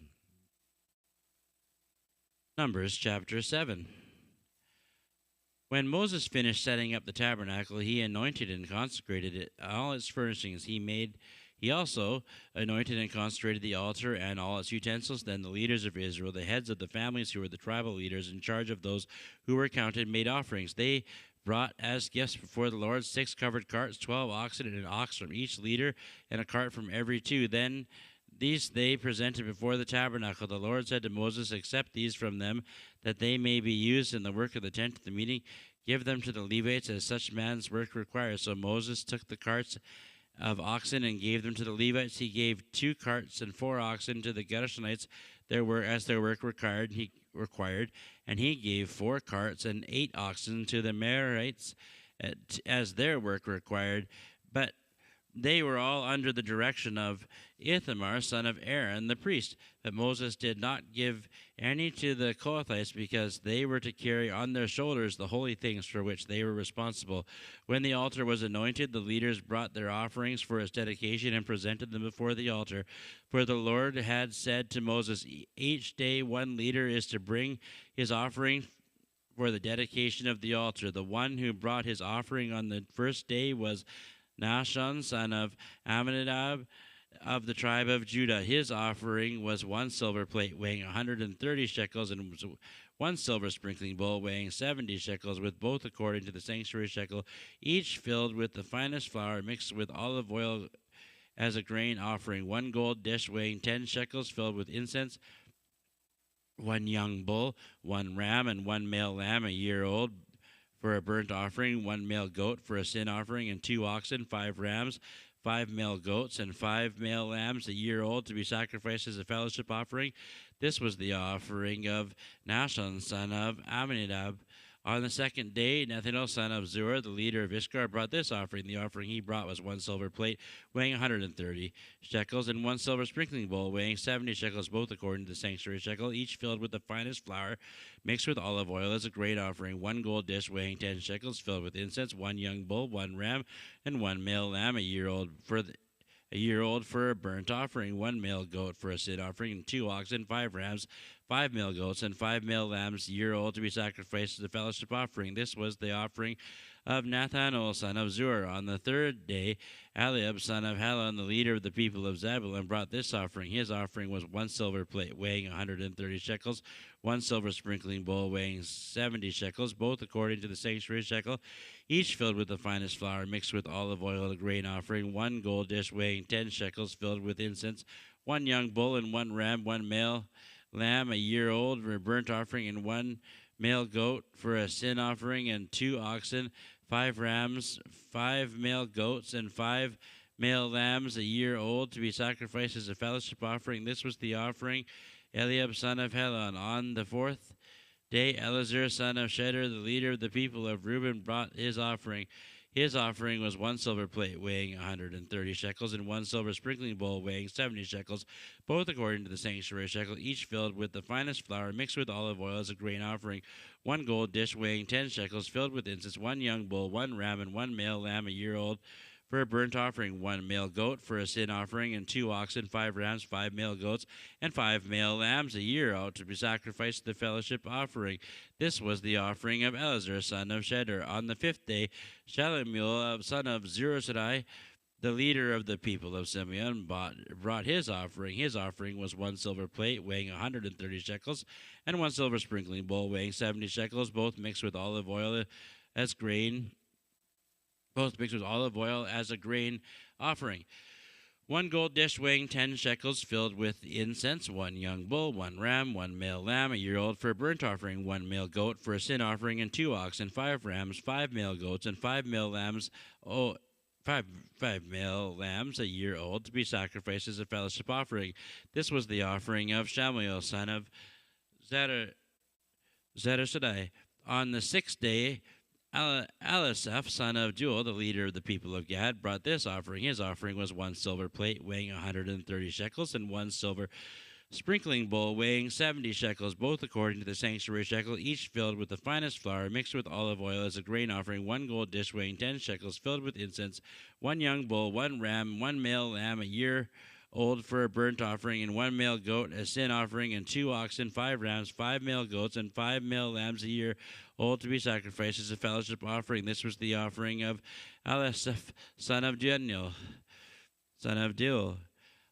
Numbers chapter 7. When Moses finished setting up the tabernacle, he anointed and consecrated it, all its furnishings. He He also anointed and consecrated the altar and all its utensils. Then the leaders of Israel, the heads of the families who were the tribal leaders in charge of those who were counted, made offerings. They brought as gifts before the Lord 6 covered carts, 12 oxen, and an ox from each leader, and a cart from every two. Then these they presented before the tabernacle. The Lord said to Moses, accept these from them, that they may be used in the work of the tent of the meeting. Give them to the Levites as such man's work requires. So Moses took the carts of oxen and gave them to the Levites. He gave 2 carts and 4 oxen to the Gershonites, their work required, and he gave 4 carts and 8 oxen to the Merarites as their work required. But they were all under the direction of Ithamar, son of Aaron, the priest. But Moses did not give any to the Kohathites, because they were to carry on their shoulders the holy things for which they were responsible. When the altar was anointed, the leaders brought their offerings for its dedication and presented them before the altar. For the Lord had said to Moses, each day one leader is to bring his offering for the dedication of the altar. The one who brought his offering on the first day was Nahshon, son of Amminadab, of the tribe of Judah. His offering was 1 silver plate weighing 130 shekels, and 1 silver sprinkling bowl weighing 70 shekels, with both according to the sanctuary shekel, each filled with the finest flour mixed with olive oil as a grain offering. 1 gold dish weighing 10 shekels filled with incense. 1 young bull, 1 ram, and 1 male lamb a year old for a burnt offering, 1 male goat for a sin offering, and 2 oxen, 5 rams, 5 male goats, and 5 male lambs a year old to be sacrificed as a fellowship offering. This was the offering of Nahshon, son of Amminadab. On the second day, Nethanel, son of Zuar, the leader of Issachar, brought this offering. The offering he brought was 1 silver plate weighing 130 shekels, and 1 silver sprinkling bowl weighing 70 shekels, both according to the sanctuary shekel, each filled with the finest flour mixed with olive oil as a grain offering. 1 gold dish weighing 10 shekels filled with incense. 1 young bull, 1 ram, and 1 male lamb a year old for a burnt offering. 1 male goat for a sin offering, and 2 oxen, 5 rams, 5 male goats, and 5 male lambs a year old to be sacrificed as a fellowship offering. This was the offering of Nethanel, son of Zuar. On the third day, Eliab, son of Helon, the leader of the people of Zebulun, brought this offering. His offering was 1 silver plate weighing 130 shekels, 1 silver sprinkling bowl weighing 70 shekels, both according to the sanctuary shekel, each filled with the finest flour mixed with olive oil, a grain offering. 1 gold dish weighing 10 shekels filled with incense. 1 young bull and 1 ram, 1 male lamb a year old for a burnt offering, and 1 male goat for a sin offering, and 2 oxen, 5 rams, 5 male goats, and 5 male lambs a year old to be sacrificed as a fellowship offering. This was the offering Eliab, son of Helon. On the fourth day, Eleazar, son of Shedeur, the leader of the people of Reuben, brought his offering. His offering was 1 silver plate weighing 130 shekels, and 1 silver sprinkling bowl weighing 70 shekels, both according to the sanctuary shekel, each filled with the finest flour mixed with olive oil as a grain offering. 1 gold dish weighing 10 shekels filled with incense. 1 young bull, 1 ram, and 1 male lamb a year old for a burnt offering. 1 male goat for a sin offering, and 2 oxen, 5 rams, 5 male goats, and 5 male lambs a year old to be sacrificed to the fellowship offering. This was the offering of Eleazar, son of Shedeur. On the 5th day, Shelumiel, son of Zurishaddai, the leader of the people of Simeon, brought his offering. His offering was 1 silver plate weighing 130 shekels, and 1 silver sprinkling bowl weighing 70 shekels, both mixed with olive oil as grain offering. 1 gold dish weighing 10 shekels filled with incense. 1 young bull, 1 ram, 1 male lamb a year old for a burnt offering. 1 male goat for a sin offering, and 2 oxen, 5 rams, 5 male goats, and 5 male lambs. Five male lambs a year old to be sacrificed as a fellowship offering. This was the offering of Shamuel, son of Zedekiah. On the 6th day, Elisaph, son of Jewel, the leader of the people of Gad, brought this offering. His offering was 1 silver plate weighing 130 shekels, and 1 silver sprinkling bowl weighing 70 shekels, both according to the sanctuary shekel, each filled with the finest flour mixed with olive oil as a grain offering. 1 gold dish weighing 10 shekels filled with incense. 1 young bull, 1 ram, 1 male lamb a year old for a burnt offering, and 1 male goat a sin offering, and 2 oxen, 5 rams, 5 male goats, and 5 male lambs a year old to be sacrificed as a fellowship offering. This was the offering of Elisaph, son of Deuel. son of Dil.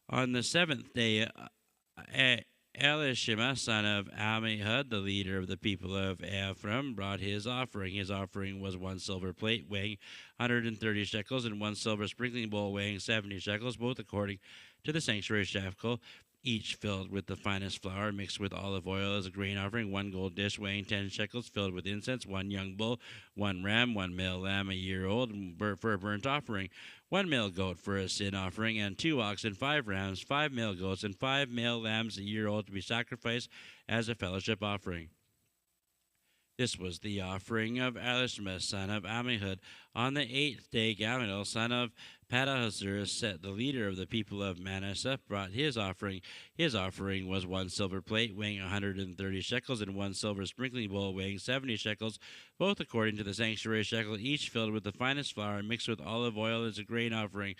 On the seventh day, Elishama, son of Ammihud, the leader of the people of Ephraim, brought his offering. His offering was 1 silver plate weighing 130 shekels and 1 silver sprinkling bowl weighing 70 shekels, both according to the sanctuary shekel, each filled with the finest flour mixed with olive oil as a grain offering, 1 gold dish weighing 10 shekels filled with incense, 1 young bull, 1 ram, 1 male lamb a year old for a burnt offering, 1 male goat for a sin offering, and 2 oxen, 5 rams, 5 male goats, and 5 male lambs a year old to be sacrificed as a fellowship offering. This was the offering of Elishama, son of Ammihud. On the 8th day, Gamaliel, son of Pedahzur, the leader of the people of Manasseh, brought his offering. His offering was 1 silver plate weighing 130 shekels and 1 silver sprinkling bowl weighing 70 shekels, both according to the sanctuary shekel, each filled with the finest flour mixed with olive oil as a grain offering.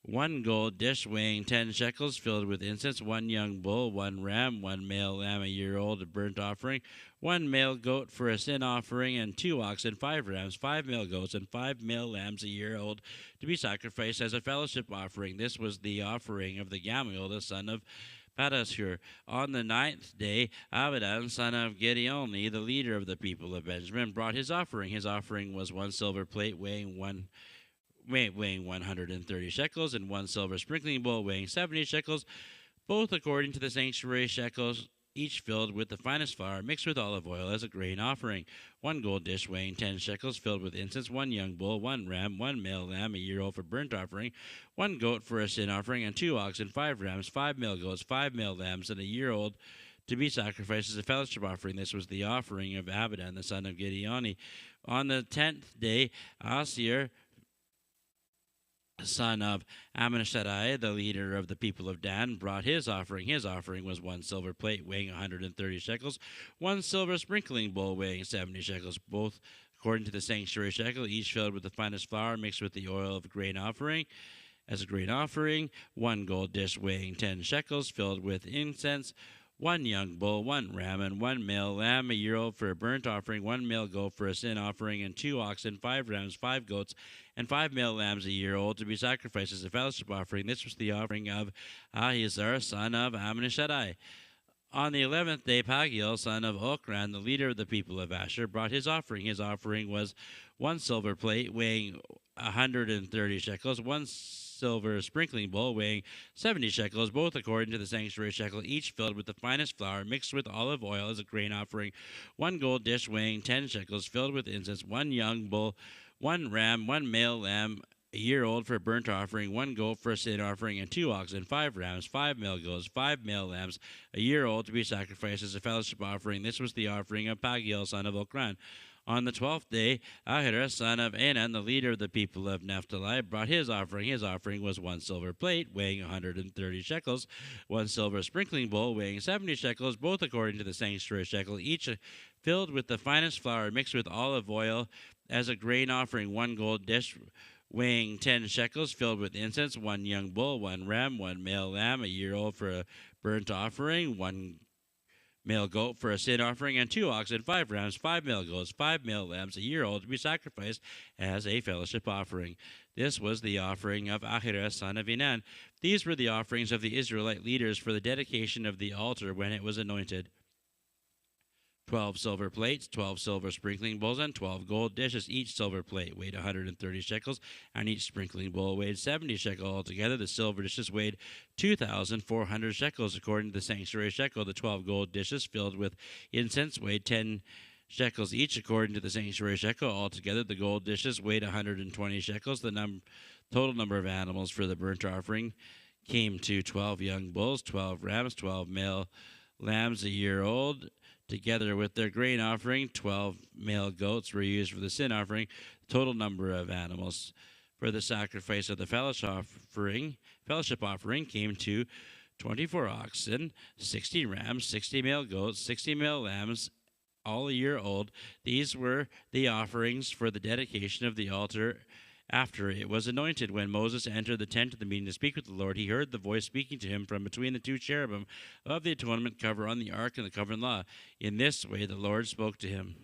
1 gold dish weighing 10 shekels filled with incense, 1 young bull, 1 ram, 1 male lamb a year old, a burnt offering, 1 male goat for a sin offering, and 2 oxen, 5 rams, 5 male goats, and 5 male lambs a year old to be sacrificed as a fellowship offering. This was the offering of the Gamaliel, the son of Pedahzur. On the 9th day, Abidan, son of Gideoni, the leader of the people of Benjamin, brought his offering. His offering was 1 silver plate weighing 130 shekels, and 1 silver sprinkling bowl weighing 70 shekels, both according to the sanctuary shekels, each filled with the finest flour mixed with olive oil as a grain offering. 1 gold dish weighing 10 shekels filled with incense, 1 young bull, 1 ram, 1 male lamb a year old for burnt offering, 1 goat for a sin offering, and 2 oxen, 5 rams, 5 male goats, 5 male lambs, and a year old to be sacrificed as a fellowship offering. This was the offering of Abidan, the son of Gideoni. On the 10th day, Asir, son of Ammishaddai, the leader of the people of Dan, brought his offering. His offering was 1 silver plate weighing 130 shekels, 1 silver sprinkling bowl weighing 70 shekels, both according to the sanctuary shekel, each filled with the finest flour mixed with the oil of grain offering as a grain offering, 1 gold dish weighing 10 shekels filled with incense, 1 young bull, 1 ram, and 1 male lamb a year old for a burnt offering, 1 male goat for a sin offering, and 2 oxen, 5 rams, 5 goats, and 5 male lambs a year old to be sacrificed as a fellowship offering. This was the offering of Ahiezer, son of Ammishaddai. On the 11th day, Pagiel, son of Okran, the leader of the people of Asher, brought his offering. His offering was 1 silver plate weighing 130 shekels, 1 silver sprinkling bowl weighing 70 shekels, both according to the sanctuary shekel, each filled with the finest flour mixed with olive oil as a grain offering, 1 gold dish weighing 10 shekels filled with incense, 1 young bull, 1 ram, 1 male lamb a year old for a burnt offering, 1 goat for a sin offering, and 2 oxen, 5 rams, 5 male goats, 5 male lambs a year old to be sacrificed as a fellowship offering. This was the offering of Pagiel, son of Okran. On the 12th day, Ahira, son of Anan, the leader of the people of Naphtali, brought his offering. His offering was 1 silver plate weighing 130 shekels, 1 silver sprinkling bowl weighing 70 shekels, both according to the sanctuary shekel, each filled with the finest flour mixed with olive oil as a grain offering, 1 gold dish weighing 10 shekels filled with incense, 1 young bull, 1 ram, 1 male lamb a year old for a burnt offering, 1 male goat for a sin offering, and 2 oxen, 5 rams, 5 male goats, 5 male lambs a year old to be sacrificed as a fellowship offering. This was the offering of Ahira, son of Enan. These were the offerings of the Israelite leaders for the dedication of the altar when it was anointed: 12 silver plates, 12 silver sprinkling bowls, and 12 gold dishes. Each silver plate weighed 130 shekels, and each sprinkling bowl weighed 70 shekels. Altogether, the silver dishes weighed 2,400 shekels. According to the sanctuary shekel, the 12 gold dishes filled with incense weighed 10 shekels each. According to the sanctuary shekel, altogether, the gold dishes weighed 120 shekels. The total number of animals for the burnt offering came to 12 young bulls, 12 rams, 12 male lambs a year old. Together with their grain offering, 12 male goats were used for the sin offering. The total number of animals for the sacrifice of the fellowship offering came to 24 oxen, 60 rams, 60 male goats, 60 male lambs, all a year old. These were the offerings for the dedication of the altar after it was anointed. When Moses entered the tent of the meeting to speak with the Lord, he heard the voice speaking to him from between the 2 cherubim of the atonement cover on the ark and the covenant law. In this way the Lord spoke to him.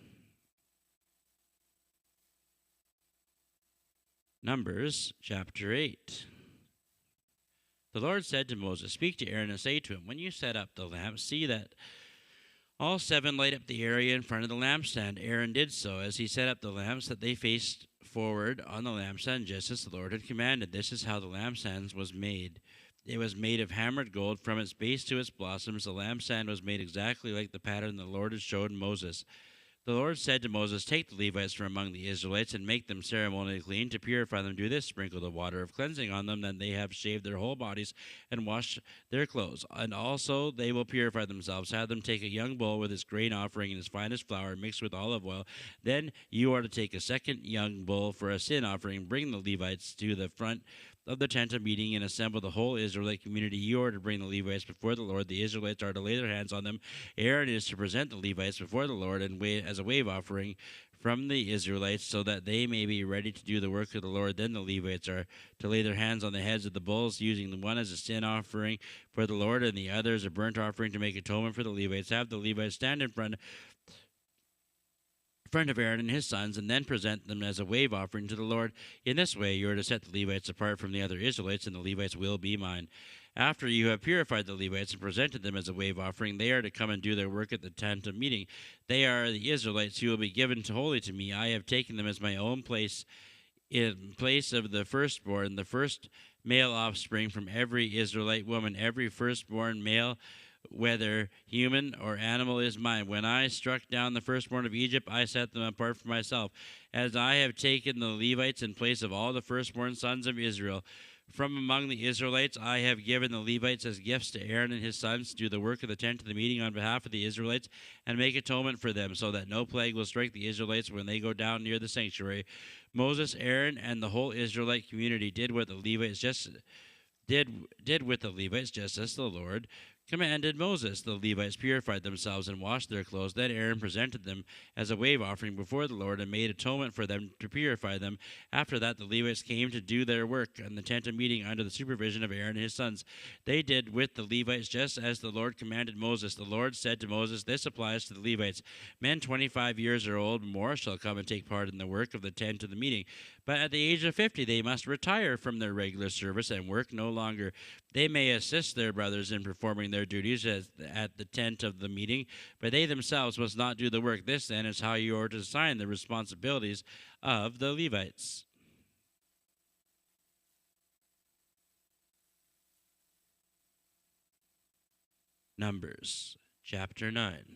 Numbers chapter 8. The Lord said to Moses, "Speak to Aaron and say to him, when you set up the lamp, see that all seven light up the area in front of the lampstand." Aaron did so as he set up the lamps, that they faced forward on the lampstand, just as the Lord had commanded. This is how the lampstand was made. It was made of hammered gold from its base to its blossoms. The lampstand was made exactly like the pattern the Lord had showed Moses. The Lord said to Moses, "Take the Levites from among the Israelites and make them ceremonially clean. To purify them, do this: sprinkle the water of cleansing on them. Then they have shaved their whole bodies and washed their clothes. And also they will purify themselves. Have them take a young bull with its grain offering and its finest flour mixed with olive oil. Then you are to take a second young bull for a sin offering. Bring the Levites to the front of the tent of meeting and assemble the whole Israelite community. You are to bring the Levites before the Lord. The Israelites are to lay their hands on them. Aaron is to present the Levites before the Lord and as a wave offering from the Israelites, so that they may be ready to do the work of the Lord. Then the Levites are to lay their hands on the heads of the bulls, using the one as a sin offering for the Lord and the other as a burnt offering to make atonement for the Levites. Have the Levites stand in front of Aaron and his sons, and then present them as a wave offering to the Lord. In this way you are to set the Levites apart from the other Israelites, and the Levites will be mine. After you have purified the Levites and presented them as a wave offering, they are to come and do their work at the tent of meeting. They are the Israelites who will be given wholly to me. I have taken them as my own place, in place of the firstborn, the first male offspring from every Israelite woman. Every firstborn male, whether human or animal, is mine. When I struck down the firstborn of Egypt, I set them apart for myself, as I have taken the Levites in place of all the firstborn sons of Israel. From among the Israelites I have given the Levites as gifts to Aaron and his sons to do the work of the tent of the meeting on behalf of the Israelites and make atonement for them, so that no plague will strike the Israelites when they go down near the sanctuary. Moses, Aaron, and the whole Israelite community did with the Levites just as the Lord commanded Moses. The Levites purified themselves and washed their clothes. Then Aaron presented them as a wave offering before the Lord and made atonement for them to purify them. After that, the Levites came to do their work in the tent of meeting under the supervision of Aaron and his sons. They did with the Levites just as the Lord commanded Moses. The Lord said to Moses, "This applies to the Levites. Men 25 years or old more shall come and take part in the work of the tent of the meeting. But at the age of 50 they must retire from their regular service and work no longer. They may assist their brothers in performing their duties at the tent of the meeting, but they themselves must not do the work. This, then, is how you are to assign the responsibilities of the Levites." Numbers chapter 9.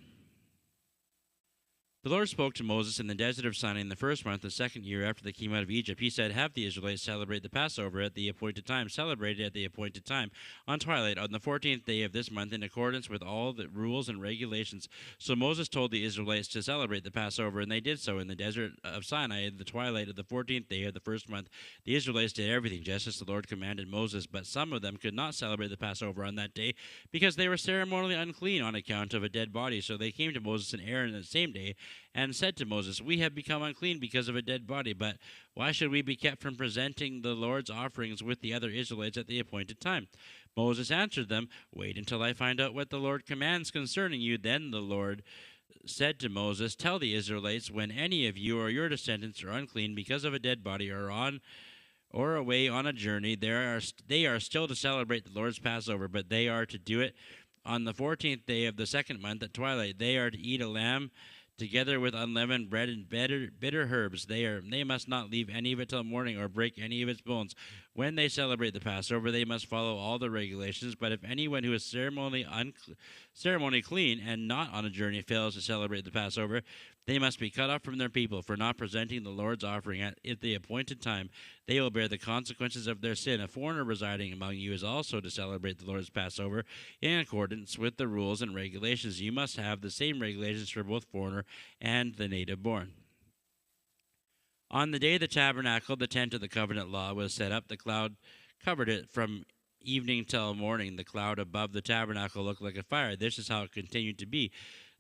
The Lord spoke to Moses in the desert of Sinai in the first month, the second year after they came out of Egypt. He said, "Have the Israelites celebrate the Passover at the appointed time. Celebrate it at the appointed time, on twilight, on the 14th day of this month, in accordance with all the rules and regulations." So Moses told the Israelites to celebrate the Passover, and they did so in the desert of Sinai at the twilight of the 14th day of the first month. The Israelites did everything just as the Lord commanded Moses, but some of them could not celebrate the Passover on that day because they were ceremonially unclean on account of a dead body. So they came to Moses and Aaron the same day and said to Moses, "We have become unclean because of a dead body, but why should we be kept from presenting the Lord's offerings with the other Israelites at the appointed time?" Moses answered them, "Wait until I find out what the Lord commands concerning you." Then the Lord said to Moses, "Tell the Israelites, when any of you or your descendants are unclean because of a dead body or away on a journey, they are still to celebrate the Lord's Passover, but they are to do it on the 14th day of the second month at twilight. They are to eat a lamb together with unleavened bread and bitter herbs. They must not leave any of it till morning or break any of its bones. When they celebrate the Passover, they must follow all the regulations. But if anyone who is ceremony clean and not on a journey fails to celebrate the Passover, they must be cut off from their people for not presenting the Lord's offering at the appointed time. They will bear the consequences of their sin. A foreigner residing among you is also to celebrate the Lord's Passover in accordance with the rules and regulations. You must have the same regulations for both foreigner and the native born. On the day the tabernacle, the tent of the covenant law, was set up, the cloud covered it from evening till morning. The cloud above the tabernacle looked like a fire. This is how it continued to be.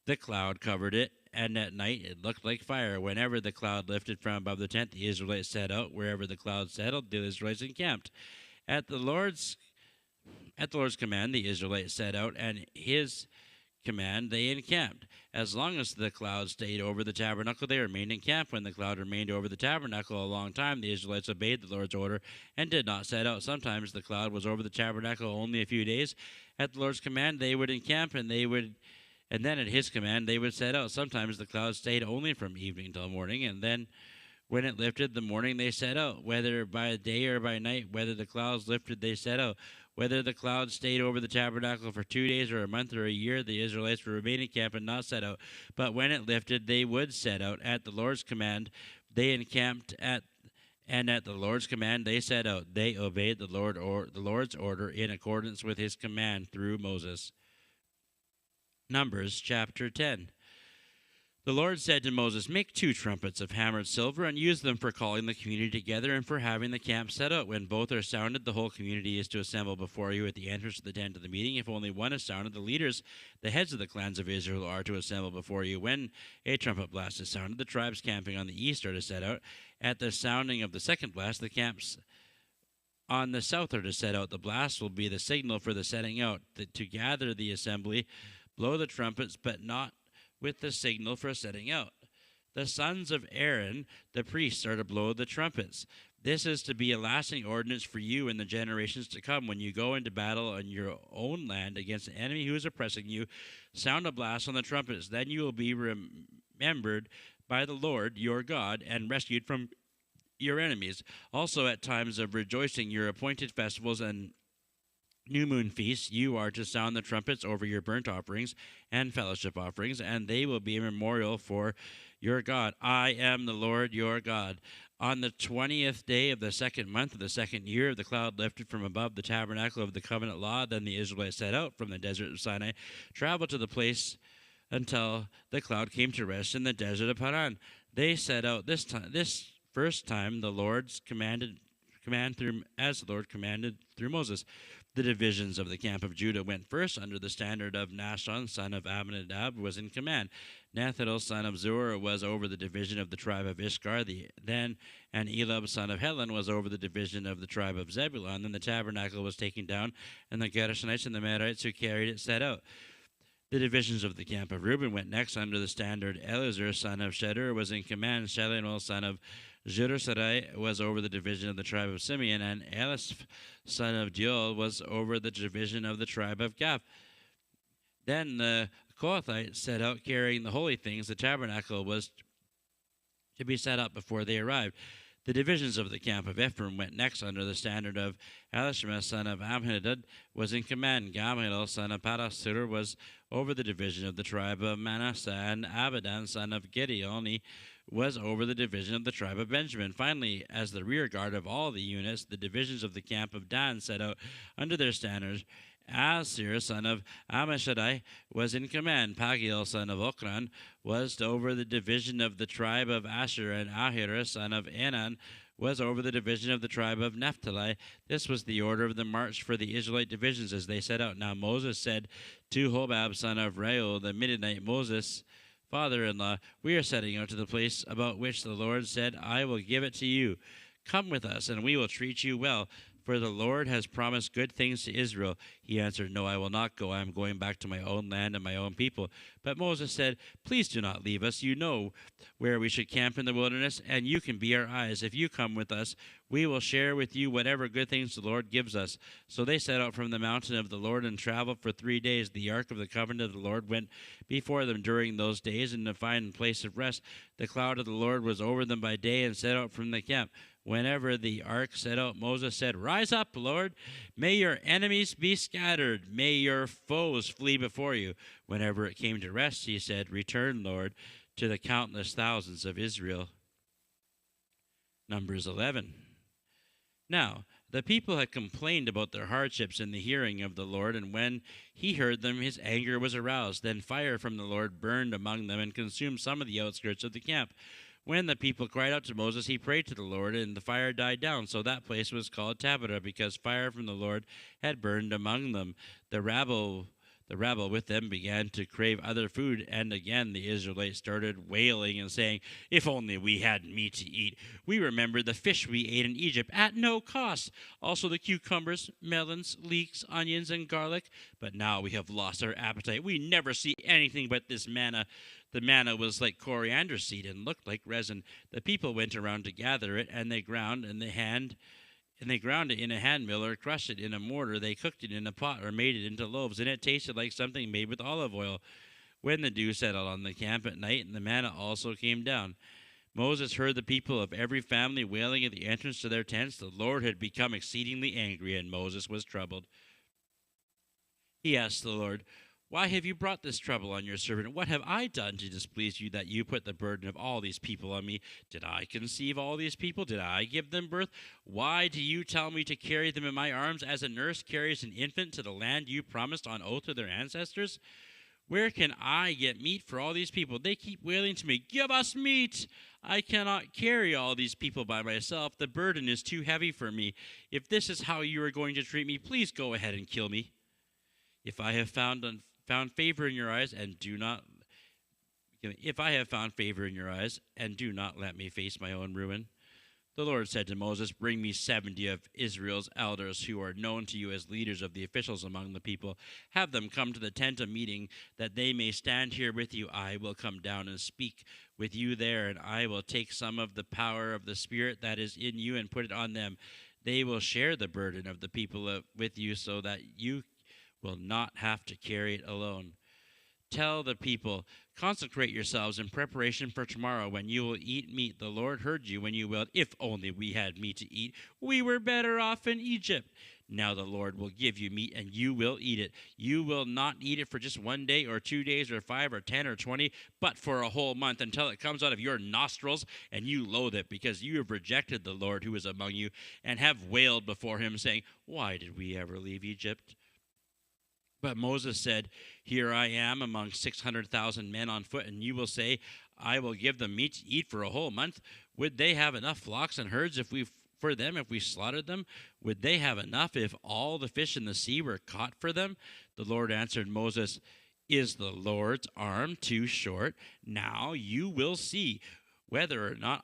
The cloud covered it, and at night it looked like fire. Whenever the cloud lifted from above the tent, the Israelites set out. Wherever the cloud settled, the Israelites encamped. At the Lord's command, the Israelites set out, and his command, they encamped. As long as the cloud stayed over the tabernacle, they remained in camp. When the cloud remained over the tabernacle a long time, the Israelites obeyed the Lord's order and did not set out. Sometimes the cloud was over the tabernacle only a few days. At the Lord's command, they would encamp, and then at his command they would set out. Sometimes the cloud stayed only from evening till morning, and then when it lifted the morning they set out. Whether by day or by night, whether the clouds lifted, they set out. Whether the cloud stayed over the tabernacle for 2 days or a month or a year, the Israelites would remain in camp and not set out. But when it lifted, they would set out. At the Lord's command, they encamped and at the Lord's command they set out. They obeyed the Lord's order in accordance with his command through Moses. Numbers chapter 10. The Lord said to Moses, "Make 2 trumpets of hammered silver and use them for calling the community together and for having the camp set out. When both are sounded, the whole community is to assemble before you at the entrance of the tent of the meeting. If only one is sounded, the leaders, the heads of the clans of Israel, are to assemble before you. When a trumpet blast is sounded, the tribes camping on the east are to set out. At the sounding of the second blast, the camps on the south are to set out. The blast will be the signal for the setting out. To gather the assembly, blow the trumpets, but not with the signal for setting out. The sons of Aaron, the priests, are to blow the trumpets. This is to be a lasting ordinance for you in the generations to come. When you go into battle on your own land against an enemy who is oppressing you, sound a blast on the trumpets. Then you will be remembered by the Lord your God and rescued from your enemies. Also, at times of rejoicing, your appointed festivals and new moon feasts, you are to sound the trumpets over your burnt offerings and fellowship offerings, and they will be a memorial for your God. I am the Lord your God. On the 20th day of the second month of the second year, the cloud lifted from above the tabernacle of the covenant law. Then the Israelites set out from the desert of Sinai, traveled to the place until the cloud came to rest in the desert of Paran. They set out this first time the Lord's command as the Lord commanded through Moses. The divisions of the camp of Judah went first under the standard of Nahshon, son of Amminadab, was in command. Nathanael, son of Zuar, was over the division of the tribe of Issachar. And Elab, son of Helon, was over the division of the tribe of Zebulun. Then the tabernacle was taken down, and the Gershonites and the Merites who carried it set out. The divisions of the camp of Reuben went next under the standard. Elazar, son of Shedeur, was in command. Shelumiel, son of Jerusalem, was over the division of the tribe of Simeon, and Elisaph, son of Deuel, was over the division of the tribe of Gad. Then the Kohathites set out carrying the holy things. The tabernacle was to be set up before they arrived. The divisions of the camp of Ephraim went next under the standard of Elishama, son of Amminadab, was in command. Gamaliel, son of Pedahsur, was over the division of the tribe of Manasseh, and Abidan, son of Gideoni, was over the division of the tribe of Benjamin. Finally, as the rear guard of all the units, the divisions of the camp of Dan set out under their standards. Asir, son of Ammishaddai, was in command. Pagiel, son of Okran, was over the division of the tribe of Asher, and Ahira, son of Enan, was over the division of the tribe of Naphtali. This was the order of the march for the Israelite divisions as they set out. Now Moses said to Hobab, son of Reuel, the Midianite, Moses' father-in-law, "We are setting out to the place about which the Lord said, 'I will give it to you.' Come with us, and we will treat you well, for the Lord has promised good things to Israel." He answered, "No, I will not go. I am going back to my own land and my own people." But Moses said, "Please do not leave us. You know where we should camp in the wilderness, and you can be our eyes. If you come with us, we will share with you whatever good things the Lord gives us." So they set out from the mountain of the Lord and traveled for 3 days. The ark of the covenant of the Lord went before them during those days in a fine place of rest. The cloud of the Lord was over them by day and set out from the camp. Whenever the ark set out, Moses said, "Rise up, Lord. May your enemies be scattered. May your foes flee before you." Whenever it came to rest, he said, "Return, Lord, to the countless thousands of Israel." Numbers 11. Now, the people had complained about their hardships in the hearing of the Lord, and when he heard them, his anger was aroused. Then fire from the Lord burned among them and consumed some of the outskirts of the camp. When the people cried out to Moses, he prayed to the Lord, and the fire died down. So that place was called Taberah, because fire from the Lord had burned among them. The rabble The rabble with them began to crave other food, and again the Israelites started wailing and saying, "If only we had meat to eat! We remember the fish we ate in Egypt at no cost, also the cucumbers, melons, leeks, onions, and garlic. But now we have lost our appetite. We never see anything but this manna." The manna was like coriander seed and looked like resin. The people went around to gather it, and they ground it in a hand mill or crushed it in a mortar. They cooked it in a pot or made it into loaves, and it tasted like something made with olive oil. When the dew settled on the camp at night, and the manna also came down, Moses heard the people of every family wailing at the entrance to their tents. The Lord had become exceedingly angry, and Moses was troubled. He asked the Lord, "Why have you brought this trouble on your servant? What have I done to displease you that you put the burden of all these people on me? Did I conceive all these people? Did I give them birth? Why do you tell me to carry them in my arms as a nurse carries an infant to the land you promised on oath to their ancestors? Where can I get meat for all these people? They keep wailing to me, 'Give us meat!' I cannot carry all these people by myself. The burden is too heavy for me. If this is how you are going to treat me, please go ahead and kill me. If I have found favor in your eyes, and do not let me face my own ruin." The Lord said to Moses, "Bring me 70 of Israel's elders who are known to you as leaders of the officials among the people. Have them come to the tent of meeting, that they may stand here with you. I will come down and speak with you there, and I will take some of the power of the Spirit that is in you and put it on them. They will share the burden of the people with you, so that you will not have to carry it alone. Tell the people, 'Consecrate yourselves in preparation for tomorrow, when you will eat meat.' The Lord heard you when you wailed, 'If only we had meat to eat! We were better off in Egypt.' Now the Lord will give you meat, and you will eat it. You will not eat it for just 1 day or 2 days or 5 or 10 or 20, but for a whole month, until it comes out of your nostrils, and you loathe it, because you have rejected the Lord who is among you, and have wailed before him, saying, 'Why did we ever leave Egypt?' But Moses said, 'Here I am among 600,000 men on foot, and you will say, I will give them meat to eat for a whole month. Would they have enough flocks and herds if we slaughtered them? Would they have enough if all the fish in the sea were caught for them?' The Lord answered Moses, 'Is the Lord's arm too short? Now you will see whether or not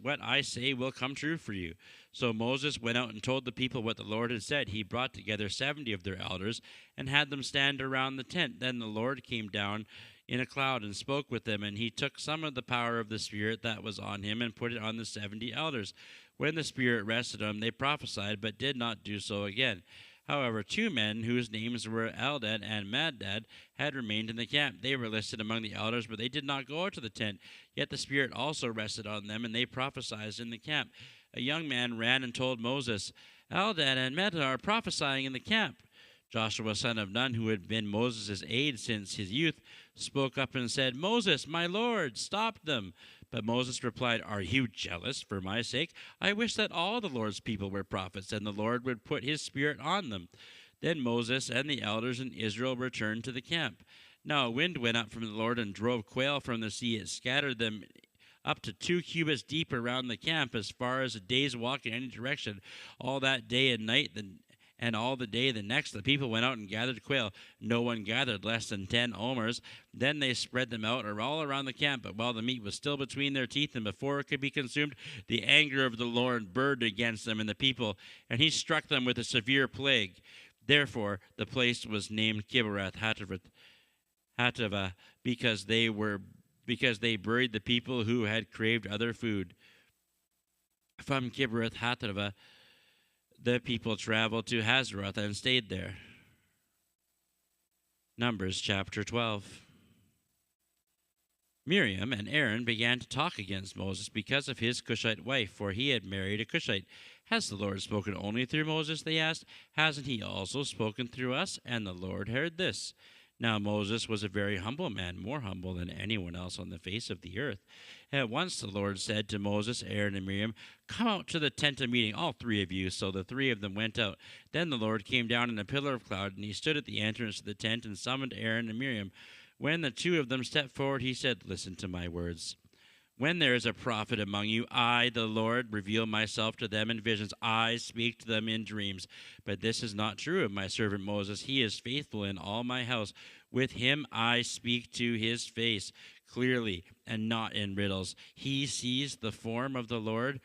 what I say will come true for you.' So Moses went out and told the people what the Lord had said. He brought together 70 of their elders and had them stand around the tent. Then the Lord came down in a cloud and spoke with them, and he took some of the power of the Spirit that was on him and put it on the 70 elders. When the Spirit rested on them, they prophesied, but did not do so again. However, 2 men whose names were Eldad and Medad had remained in the camp. They were listed among the elders, but they did not go out to the tent. Yet the Spirit also rested on them, and they prophesied in the camp. A young man ran and told Moses, 'Eldad and Medad are prophesying in the camp.' Joshua, son of Nun, who had been Moses' aide since his youth, spoke up and said, 'Moses, my Lord, stop them.' But Moses replied, 'Are you jealous for my sake? I wish that all the Lord's people were prophets, and the Lord would put his Spirit on them.' Then Moses and the elders in Israel returned to the camp. Now a wind went up from the Lord and drove quail from the sea. It scattered them up to 2 cubits deep around the camp, as far as a day's walk in any direction. All that day and night, and all the day the next, the people went out and gathered quail. No one gathered less than 10 omers. Then they spread them out all around the camp. But while the meat was still between their teeth, and before it could be consumed, the anger of the Lord burned against them and the people, and he struck them with a severe plague. Therefore the place was named Kibroth Hattaavah, because they buried the people who had craved other food. From Kibroth Hattaavah, the people traveled to Hazeroth and stayed there. Numbers chapter 12. Miriam and Aaron began to talk against Moses because of his Cushite wife, for he had married a Cushite. 'Has the Lord spoken only through Moses?' they asked. 'Hasn't he also spoken through us?' And the Lord heard this. Now Moses was a very humble man, more humble than anyone else on the face of the earth. At once the Lord said to Moses, Aaron, and Miriam, 'Come out to the tent of meeting, all 3 of you.' So the 3 of them went out. Then the Lord came down in a pillar of cloud, and he stood at the entrance to the tent and summoned Aaron and Miriam. When the 2 of them stepped forward, he said, 'Listen to my words. When there is a prophet among you, I, the Lord, reveal myself to them in visions. I speak to them in dreams. But this is not true of my servant Moses. He is faithful in all my house. With him I speak to his face clearly and not in riddles. He sees the form of the Lord.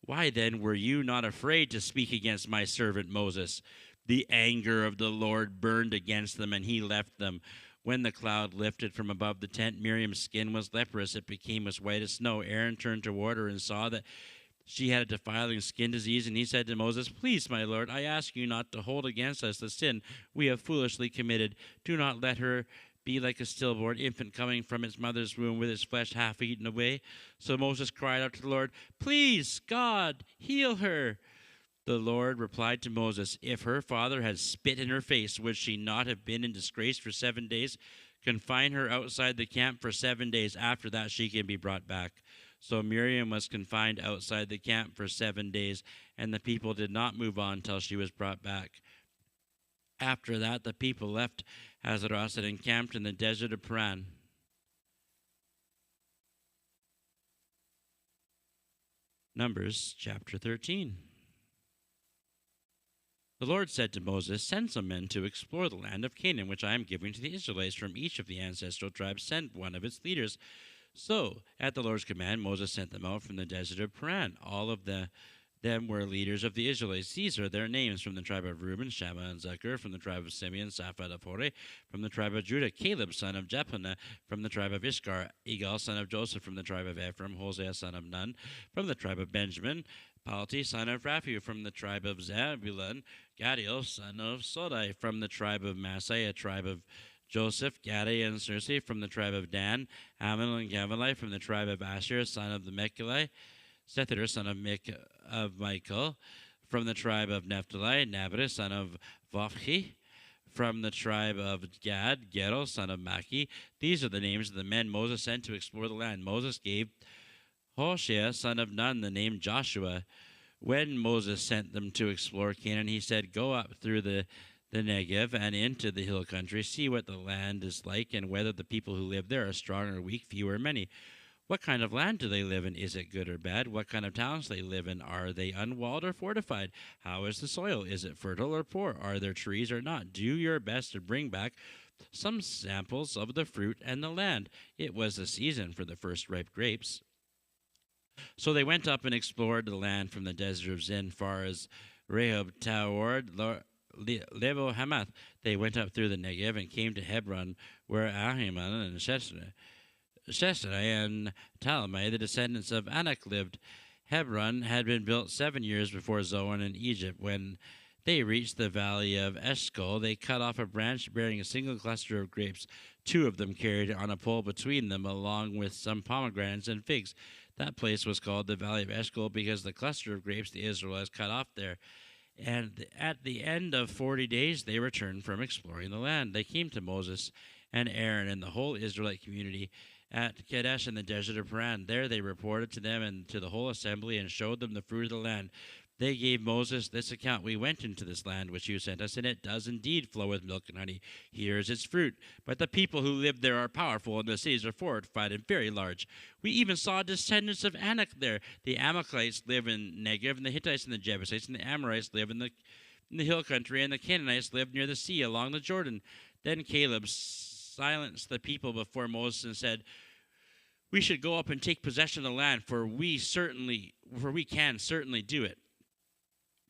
Why then were you not afraid to speak against my servant Moses? The anger of the Lord burned against them, and he left them. When the cloud lifted from above the tent, Miriam's skin was leprous. It became as white as snow. Aaron turned toward her and saw that she had a defiling skin disease, and he said to Moses, Please, my Lord, I ask you not to hold against us the sin we have foolishly committed. Do not let her be like a stillborn infant coming from its mother's womb with its flesh half eaten away. So Moses cried out to the Lord, Please, God, heal her. The Lord replied to Moses, If her father had spit in her face, would she not have been in disgrace for 7 days? Confine her outside the camp for 7 days. After that, she can be brought back. So Miriam was confined outside the camp for 7 days, and the people did not move on till she was brought back. After that, the people left Hazeroth and encamped in the desert of Paran. Numbers chapter 13. The Lord said to Moses, Send some men to explore the land of Canaan, which I am giving to the Israelites. From each of the ancestral tribes send one of its leaders. So, at the Lord's command, Moses sent them out from the desert of Paran. All of them were leaders of the Israelites. These are their names: from the tribe of Reuben, Shammah and Zechar; from the tribe of Simeon, Saphat of Hori; from the tribe of Judah, Caleb son of Jephunneh; from the tribe of Ishkar, Igal son of Joseph; from the tribe of Ephraim, Hosea son of Nun; from the tribe of Benjamin, Palti son of Raphu; from the tribe of Zebulun, Gadiel son of Sodai; from the tribe of Massai, a tribe of Joseph, Gadi and Circe; from the tribe of Dan, Ammon and Gavalai; from the tribe of Asher, son of the Mechilai, Sethur, son of Michael; from the tribe of Naphtali, Nabri, son of Vachhi; from the tribe of Gad, Gero, son of Maki. These are the names of the men Moses sent to explore the land. Moses gave Hoshea, son of Nun, the name Joshua. When Moses sent them to explore Canaan, he said, Go up through the Negev and into the hill country. See what the land is like, and whether the people who live there are strong or weak, few or many. What kind of land do they live in? Is it good or bad? What kind of towns they live in? Are they unwalled or fortified? How is the soil? Is it fertile or poor? Are there trees or not? Do your best to bring back some samples of the fruit and the land. It was the season for the first ripe grapes. So they went up and explored the land from the desert of Zin far as Rehob toward Lebo Hamath. They went up through the Negev and came to Hebron, where Ahiman and Sheshai and Talmai, the descendants of Anak, lived. Hebron had been built 7 years before Zoan in Egypt. When they reached the valley of Eshcol, they cut off a branch bearing a single cluster of grapes. 2 of them carried on a pole between them, along with some pomegranates and figs. That place was called the Valley of Eshcol because the cluster of grapes the Israelites cut off there. And at the end of 40 days, they returned from exploring the land. They came to Moses and Aaron and the whole Israelite community at Kadesh in the desert of Paran. There they reported to them and to the whole assembly and showed them the fruit of the land. They gave Moses this account: We went into this land which you sent us, and it does indeed flow with milk and honey. Here is its fruit. But the people who live there are powerful, and the cities are fortified and very large. We even saw descendants of Anak there. The Amalekites live in Negev, and the Hittites and the Jebusites, and the Amorites live in the hill country, and the Canaanites live near the sea along the Jordan. Then Caleb silenced the people before Moses and said, We should go up and take possession of the land, for we can certainly do it.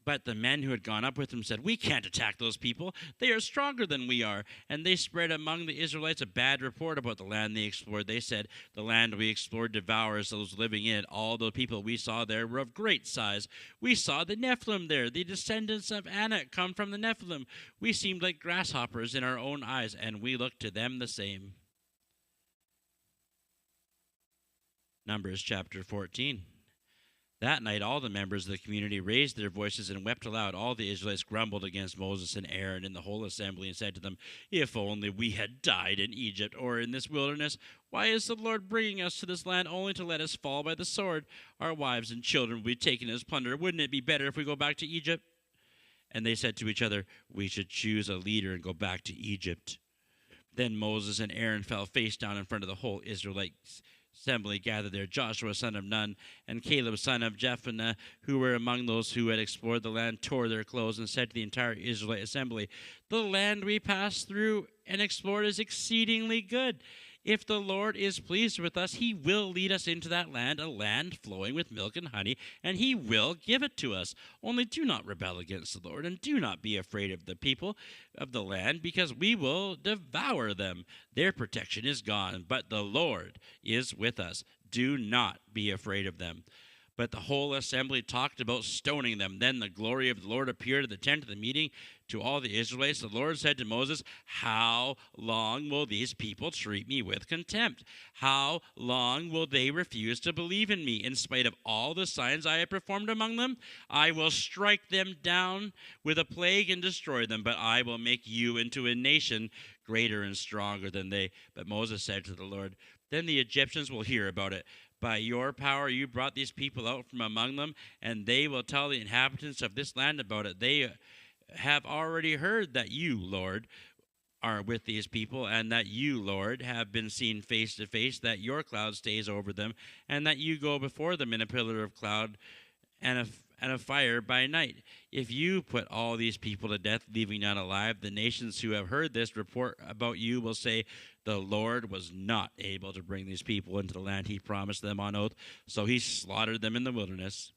But the men who had gone up with him said, We can't attack those people. They are stronger than we are. And they spread among the Israelites a bad report about the land they explored. They said, The land we explored devours those living in it. All the people we saw there were of great size. We saw the Nephilim there. The descendants of Anak come from the Nephilim. We seemed like grasshoppers in our own eyes, and we looked to them the same. Numbers chapter 14. That night, all the members of the community raised their voices and wept aloud. All the Israelites grumbled against Moses and Aaron in the whole assembly and said to them, If only we had died in Egypt or in this wilderness. Why is the Lord bringing us to this land only to let us fall by the sword? Our wives and children will be taken as plunder. Wouldn't it be better if we go back to Egypt? And they said to each other, We should choose a leader and go back to Egypt. Then Moses and Aaron fell face down in front of the whole Israelites assembly gathered there Joshua son of Nun and Caleb son of Jephunneh, who were among those who had explored the land, tore their clothes and said to the entire Israelite assembly, "The land we passed through and explored is exceedingly good. If the Lord is pleased with us, he will lead us into that land, a land flowing with milk and honey, and he will give it to us. Only do not rebel against the Lord, and do not be afraid of the people of the land, because we will devour them. Their protection is gone, but the Lord is with us. Do not be afraid of them." But the whole assembly talked about stoning them. Then the glory of the Lord appeared at the tent of the meeting to all the Israelites. The Lord said to Moses, "How long will these people treat me with contempt? How long will they refuse to believe in me in spite of all the signs I have performed among them? I will strike them down with a plague and destroy them, but I will make you into a nation greater and stronger than they." But Moses said to the Lord, "Then the Egyptians will hear about it. By your power you brought these people out from among them, and they will tell the inhabitants of this land about it. They have already heard that you, Lord, are with these people, and that you, Lord, have been seen face to face, that your cloud stays over them, and that you go before them in a pillar of cloud and a fire by night. If you put all these people to death, leaving none alive, the nations who have heard this report about you will say, 'The Lord was not able to bring these people into the land he promised them on oath, so he slaughtered them in the wilderness.'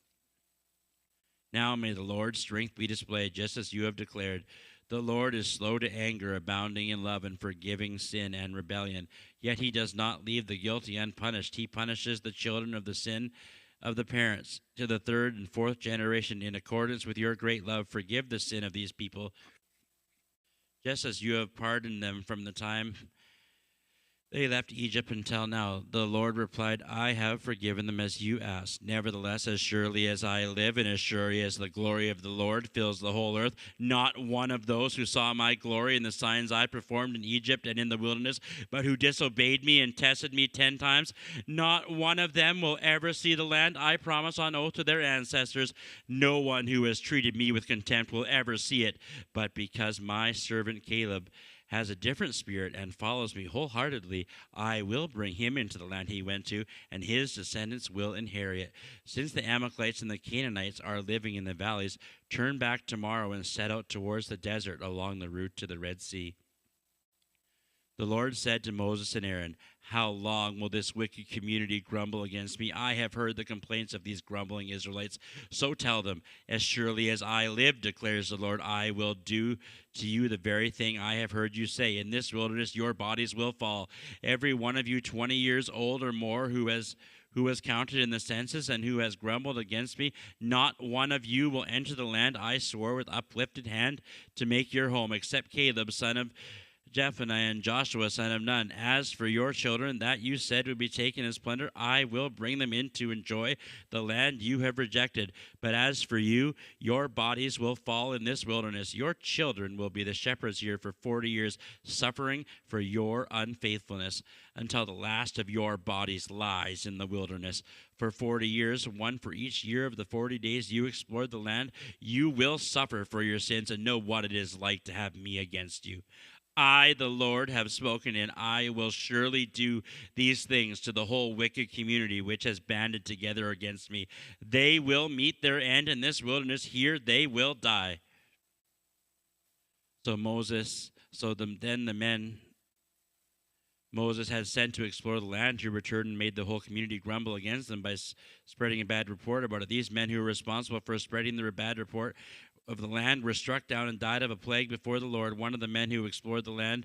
Now may the Lord's strength be displayed, just as you have declared. The Lord is slow to anger, abounding in love, and forgiving sin and rebellion. Yet he does not leave the guilty unpunished. He punishes the children of the sin of the parents to the third and fourth generation. In accordance with your great love, forgive the sin of these people, just as you have pardoned them from the time they left Egypt until now." The Lord replied, "I have forgiven them as you asked. Nevertheless, as surely as I live, and as surely as the glory of the Lord fills the whole earth, not one of those who saw my glory and the signs I performed in Egypt and in the wilderness, but who disobeyed me and tested me 10 times, not one of them will ever see the land I promised on oath to their ancestors. No one who has treated me with contempt will ever see it. But because my servant Caleb has a different spirit and follows me wholeheartedly, I will bring him into the land he went to, and his descendants will inherit it. Since the Amalekites and the Canaanites are living in the valleys, turn back tomorrow and set out towards the desert along the route to the Red Sea." The Lord said to Moses and Aaron, "How long will this wicked community grumble against me? I have heard the complaints of these grumbling Israelites. So tell them, as surely as I live, declares the Lord, I will do to you the very thing I have heard you say. In this wilderness your bodies will fall. Every one of you 20 years old or more who was counted in the census and who has grumbled against me, not one of you will enter the land I swore with uplifted hand to make your home, except Caleb, son of Jephunneh, and Joshua, son of Nun. As for your children that you said would be taken as plunder, I will bring them in to enjoy the land you have rejected. But as for you, your bodies will fall in this wilderness. Your children will be the shepherds here for 40 years, suffering for your unfaithfulness, until the last of your bodies lies in the wilderness. For 40 years, one for each year of the 40 days you explored the land, you will suffer for your sins and know what it is like to have me against you. I, the Lord, have spoken, and I will surely do these things to the whole wicked community which has banded together against me. They will meet their end in this wilderness. Here they will die." Then the men Moses had sent to explore the land who returned and made the whole community grumble against them by spreading a bad report about it. These men who were responsible for spreading the bad report of the land were struck down and died of a plague before the Lord. One of the men who explored the land,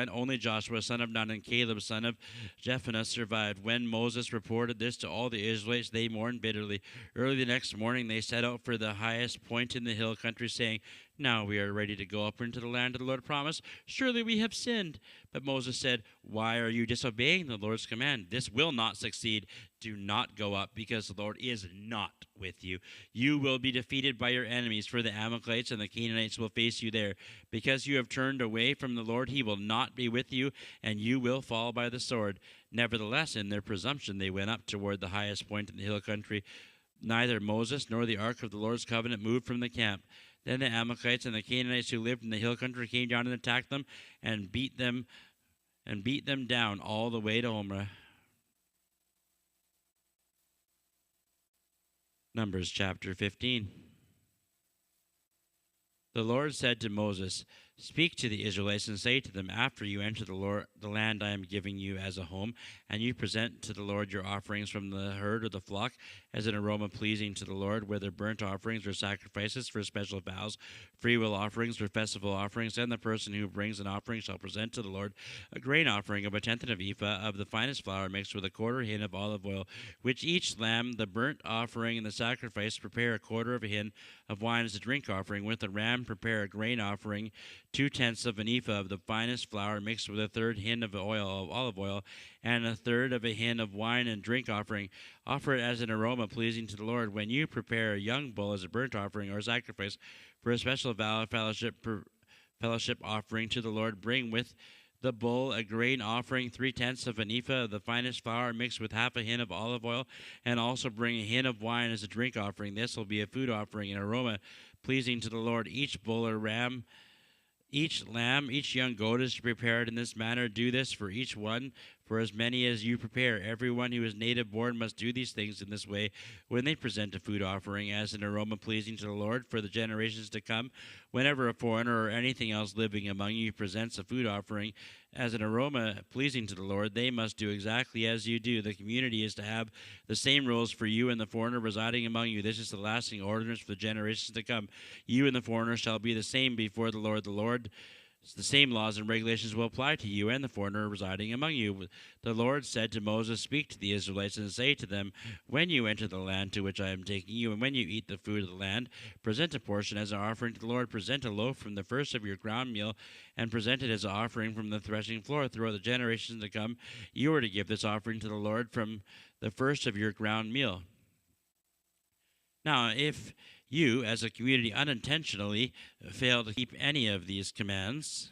only Joshua, son of Nun, and Caleb, son of Jephunneh, survived. When Moses reported this to all the Israelites, they mourned bitterly. Early the next morning, they set out for the highest point in the hill country, saying, "Now we are ready to go up into the land of the Lord promised. Surely we have sinned." But Moses said, "Why are you disobeying the Lord's command? This will not succeed. Do not go up, because the Lord is not with you. You will be defeated by your enemies, for the Amalekites and the Canaanites will face you there. Because you have turned away from the Lord, he will not be with you, and you will fall by the sword." Nevertheless, in their presumption, they went up toward the highest point in the hill country. Neither Moses nor the ark of the Lord's covenant moved from the camp. Then the Amalekites and the Canaanites who lived in the hill country came down and attacked them and beat them and beat them down all the way to Omrah. Numbers chapter 15. The Lord said to Moses, "Speak to the Israelites and say to them, after you enter the land I am giving you as a home, and you present to the Lord your offerings from the herd or the flock as an aroma pleasing to the Lord, whether burnt offerings or sacrifices for special vows, freewill offerings or festival offerings, and the person who brings an offering shall present to the Lord a grain offering of a tenth of an ephah of the finest flour mixed with a quarter hin of olive oil, which each lamb, the burnt offering, and the sacrifice prepare a quarter of a hin of wine as a drink offering. With the ram prepare a grain offering, 2/10 of an ephah of the finest flour mixed with a third hin of olive oil, and a third of a hin of wine and drink offering. Offer it as an aroma pleasing to the Lord. When you prepare a young bull as a burnt offering or sacrifice for a special vow fellowship offering to the Lord, bring with the bull a grain offering, 3/10 of an ephah of the finest flour mixed with half a hin of olive oil, and also bring a hin of wine as a drink offering. This will be a food offering, an aroma pleasing to the Lord. Each bull or ram, each lamb, each young goat is prepared in this manner. Do this for each one, for as many as you prepare. Everyone who is native born must do these things in this way when they present a food offering as an aroma pleasing to the Lord for the generations to come. Whenever a foreigner or anything else living among you presents a food offering as an aroma pleasing to the Lord, they must do exactly as you do. The community is to have the same rules for you and the foreigner residing among you. This is the lasting ordinance for the generations to come. You and the foreigner shall be the same before the Lord. The same laws and regulations will apply to you and the foreigner residing among you. The Lord said to Moses, "Speak to the Israelites and say to them, when you enter the land to which I am taking you, and when you eat the food of the land, present a portion as an offering to the Lord. Present a loaf from the first of your ground meal, and present it as an offering from the threshing floor. Throughout the generations to come, you are to give this offering to the Lord from the first of your ground meal." Now, if you, as a community, unintentionally fail to keep any of these commands,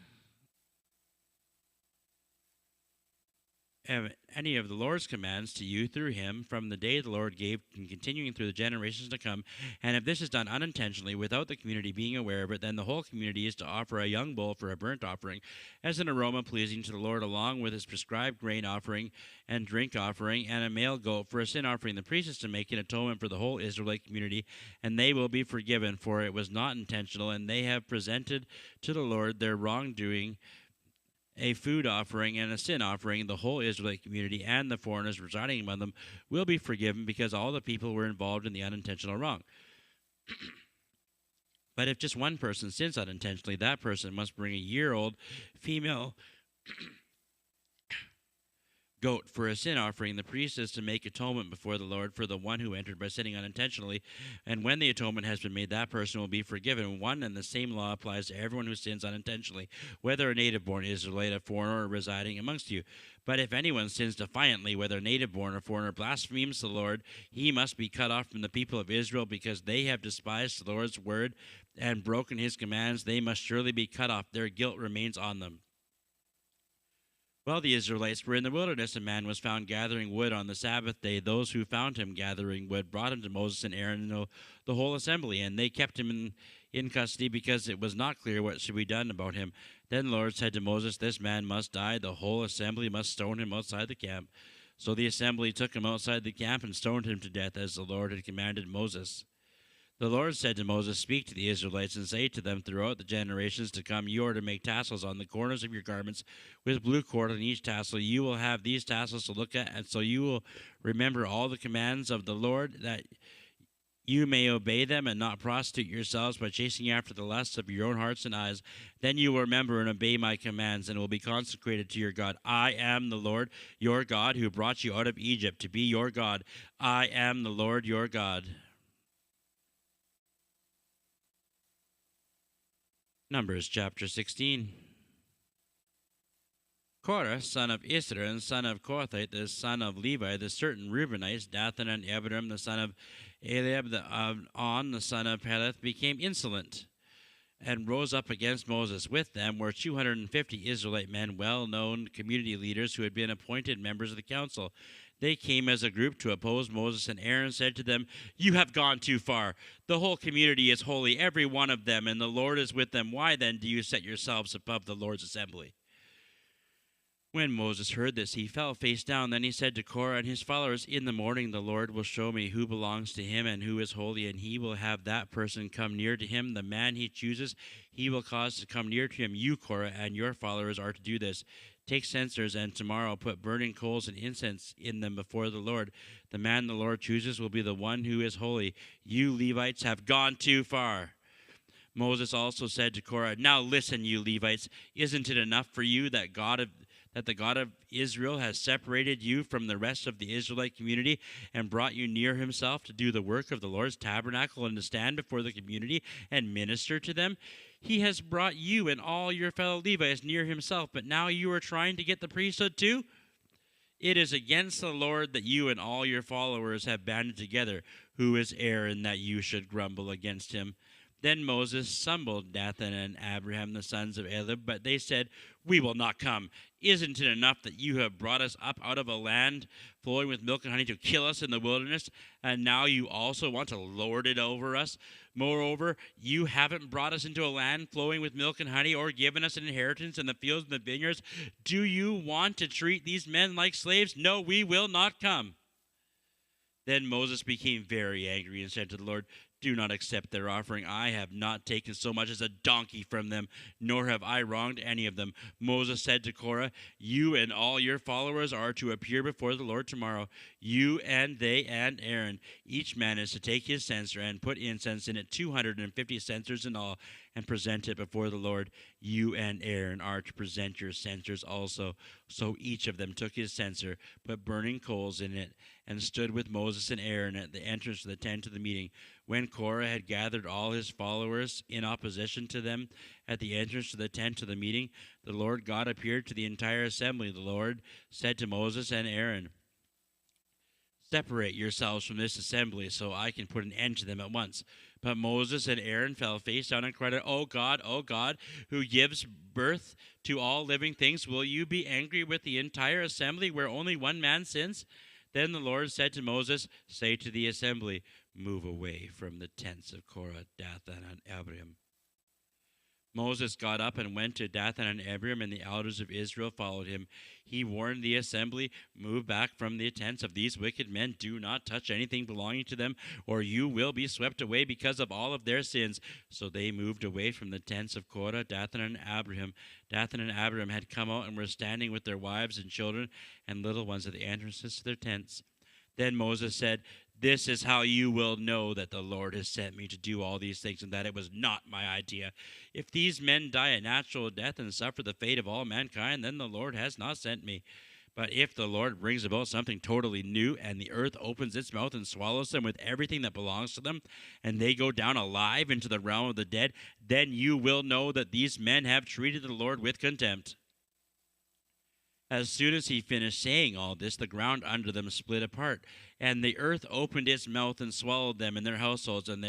any of the Lord's commands to you through him from the day the Lord gave and continuing through the generations to come, and if this is done unintentionally without the community being aware of it, then the whole community is to offer a young bull for a burnt offering as an aroma pleasing to the Lord, along with his prescribed grain offering and drink offering, and a male goat for a sin offering. The priest is to make an atonement for the whole Israelite community, and they will be forgiven, for it was not intentional, and they have presented to the Lord their wrongdoing, a food offering and a sin offering. The whole Israelite community and the foreigners residing among them will be forgiven, because all the people were involved in the unintentional wrong. But if just one person sins unintentionally, that person must bring a year-old female goat for a sin offering. The priest is to make atonement before the Lord for the one who entered by sinning unintentionally, and when the atonement has been made, that person will be forgiven. One and the same law applies to everyone who sins unintentionally, whether a native-born Israelite, a foreigner, or residing amongst you. But if anyone sins defiantly, whether native-born or foreigner, blasphemes the Lord, he must be cut off from the people of Israel, because they have despised the Lord's word and broken his commands. They must surely be cut off. Their guilt remains on them. While the Israelites were in the wilderness, a man was found gathering wood on the Sabbath day. Those who found him gathering wood brought him to Moses and Aaron and the whole assembly, and they kept him in custody, because it was not clear what should be done about him. Then the Lord said to Moses, "This man must die. The whole assembly must stone him outside the camp." So the assembly took him outside the camp and stoned him to death, as the Lord had commanded Moses. The Lord said to Moses, "Speak to the Israelites and say to them, throughout the generations to come, you are to make tassels on the corners of your garments with blue cord on each tassel. You will have these tassels to look at, and so you will remember all the commands of the Lord, that you may obey them and not prostitute yourselves by chasing after the lusts of your own hearts and eyes. Then you will remember and obey my commands, and will be consecrated to your God. I am the Lord your God, who brought you out of Egypt to be your God. I am the Lord your God." Numbers chapter 16. Korah, son of Israel, and son of Kohathite, the son of Levi, the certain Reubenites, Dathan and Abiram, the son of Eliab, the son of Peleth, became insolent and rose up against Moses. With them were 250 Israelite men, well-known community leaders who had been appointed members of the council. They came as a group to oppose Moses, and Aaron said to them, "You have gone too far. The whole community is holy, every one of them, and the Lord is with them. Why then do you set yourselves above the Lord's assembly?" When Moses heard this, he fell face down. Then he said to Korah and his followers, "In the morning the Lord will show me who belongs to him and who is holy, and he will have that person come near to him. The man he chooses, he will cause to come near to him. You, Korah, and your followers are to do this. Take censers, and tomorrow put burning coals and incense in them before the Lord. The man the Lord chooses will be the one who is holy. You Levites have gone too far." Moses also said to Korah, "Now listen, you Levites, isn't it enough for you that the God of Israel has separated you from the rest of the Israelite community and brought you near himself to do the work of the Lord's tabernacle and to stand before the community and minister to them? He has brought you and all your fellow Levites near himself, but now you are trying to get the priesthood too? It is against the Lord that you and all your followers have banded together. Who is Aaron that you should grumble against him?" Then Moses summoned Dathan and Abiram, the sons of Eliab, but they said, "We will not come. Isn't it enough that you have brought us up out of a land flowing with milk and honey to kill us in the wilderness, and now you also want to lord it over us? Moreover, you haven't brought us into a land flowing with milk and honey or given us an inheritance in the fields and the vineyards. Do you want to treat these men like slaves? No, we will not come." Then Moses became very angry and said to the Lord, "Do not accept their offering. I have not taken so much as a donkey from them, nor have I wronged any of them." Moses said to Korah, "You and all your followers are to appear before the Lord tomorrow, you and they and Aaron. Each man is to take his censer and put incense in it, 250 censers in all, and present it before the Lord. You and Aaron are to present your censers also." So each of them took his censer, put burning coals in it, and stood with Moses and Aaron at the entrance to the tent of the meeting. When Korah had gathered all his followers in opposition to them at the entrance to the tent of the meeting, the Lord God appeared to the entire assembly. The Lord said to Moses and Aaron, "Separate yourselves from this assembly so I can put an end to them at once." But Moses and Aaron fell face down and cried out, O God, who gives birth to all living things, will you be angry with the entire assembly where only one man sins?" Then the Lord said to Moses, "Say to the assembly, move away from the tents of Korah, Dathan, and Abiram." Moses got up and went to Dathan and Abiram, and the elders of Israel followed him. He warned the assembly, "Move back from the tents of these wicked men. Do not touch anything belonging to them, or you will be swept away because of all of their sins." So they moved away from the tents of Korah, Dathan, and Abiram. Dathan and Abiram had come out and were standing with their wives and children and little ones at the entrances to their tents. Then Moses said, "This is how you will know that the Lord has sent me to do all these things, and that it was not my idea. If these men die a natural death and suffer the fate of all mankind, then the Lord has not sent me. But if the Lord brings about something totally new, and the earth opens its mouth and swallows them with everything that belongs to them, and they go down alive into the realm of the dead, then you will know that these men have treated the Lord with contempt." As soon as he finished saying all this, the ground under them split apart, and the earth opened its mouth and swallowed them and their households and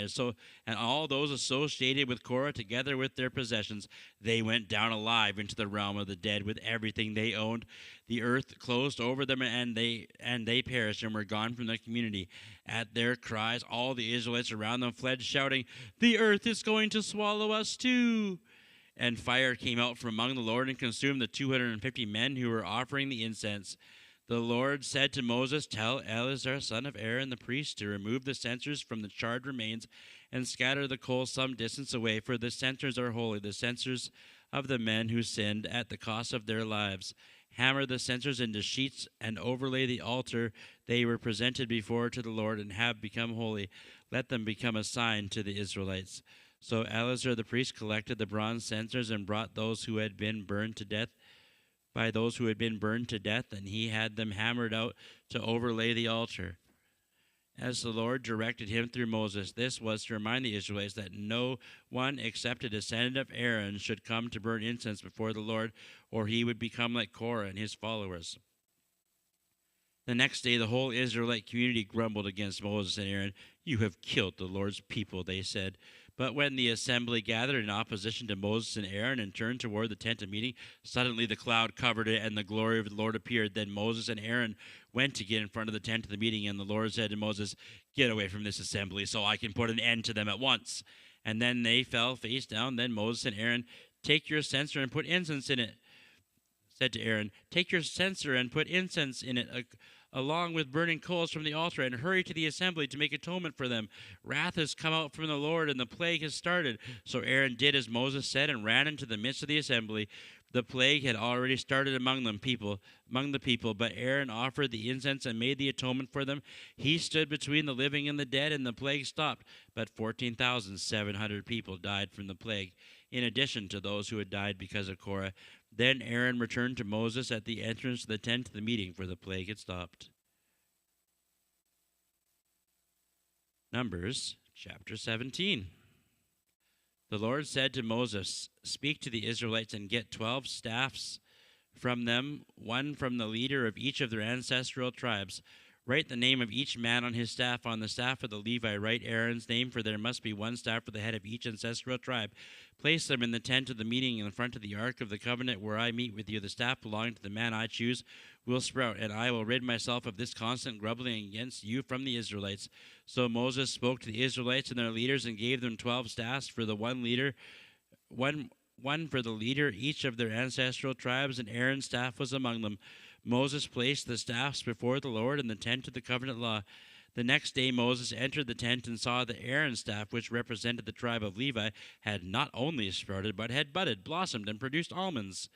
all those associated with Korah, together with their possessions. They went down alive into the realm of the dead with everything they owned. The earth closed over them, and they perished and were gone from the community. At their cries, all the Israelites around them fled, shouting, "The earth is going to swallow us too!" And fire came out from among the Lord and consumed the 250 men who were offering the incense. The Lord said to Moses, "Tell Eleazar, son of Aaron the priest, to remove the censers from the charred remains and scatter the coals some distance away, for the censers are holy, the censers of the men who sinned at the cost of their lives. Hammer the censers into sheets and overlay the altar they were presented before to the Lord and have become holy. Let them become a sign to the Israelites." So Eleazar the priest collected the bronze censers and brought those who had been burned to death and he had them hammered out to overlay the altar, as the Lord directed him through Moses. This was to remind the Israelites that no one except a descendant of Aaron should come to burn incense before the Lord, or he would become like Korah and his followers. The next day, the whole Israelite community grumbled against Moses and Aaron. "You have killed the Lord's people," they said. But when the assembly gathered in opposition to Moses and Aaron and turned toward the tent of meeting, suddenly the cloud covered it, and the glory of the Lord appeared. Then Moses and Aaron went to get in front of the tent of the meeting, and the Lord said to Moses, "Get away from this assembly so I can put an end to them at once." And then they fell face down. Then Moses and Aaron, "Take your censer and put incense in it." said to Aaron, "Take your censer and put incense in it, along with burning coals from the altar, and hurry to the assembly to make atonement for them. Wrath has come out from the Lord, and the plague has started." So Aaron did as Moses said and ran into the midst of the assembly. The plague had already started among the people, but Aaron offered the incense and made the atonement for them. He stood between the living and the dead, and the plague stopped. But 14,700 people died from the plague, in addition to those who had died because of Korah. Then Aaron returned to Moses at the entrance to the tent of the meeting, for the plague had stopped. Numbers chapter 17. The Lord said to Moses, "Speak to the Israelites and get 12 staffs from them, one from the leader of each of their ancestral tribes. Write the name of each man on his staff. On the staff of the Levi, write Aaron's name, for there must be one staff for the head of each ancestral tribe. Place them in the tent of the meeting in front of the ark of the covenant where I meet with you. The staff belonging to the man I choose will sprout, and I will rid myself of this constant grumbling against you from the Israelites." So Moses spoke to the Israelites and their leaders and gave them 12 staffs for the one for the leader each of their ancestral tribes, and Aaron's staff was among them. Moses placed the staffs before the Lord in the tent of the covenant law. The next day Moses entered the tent and saw that Aaron's staff, which represented the tribe of Levi, had not only sprouted, but had budded, blossomed, and produced almonds.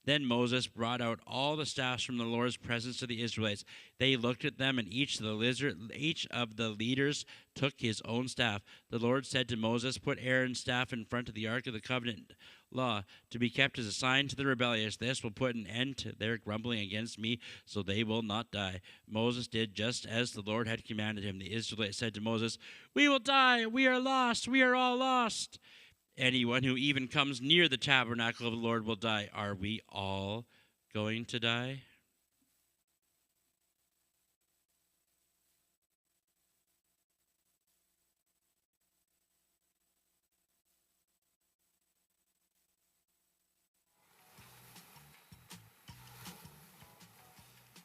Then Moses brought out all the staffs from the Lord's presence to the Israelites. They looked at them, and each of the leaders took his own staff. The Lord said to Moses, "Put Aaron's staff in front of the ark of the covenant law, to be kept as a sign to the rebellious. This will put an end to their grumbling against me, so they will not die." Moses did just as the Lord had commanded him. The Israelites said to Moses, "We will die. We are lost. We are all lost. Anyone who even comes near the tabernacle of the Lord will die." Are we all going to die?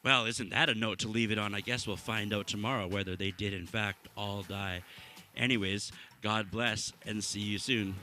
Well, isn't that a note to leave it on? I guess we'll find out tomorrow whether they did in fact all die. Anyways, God bless and see you soon.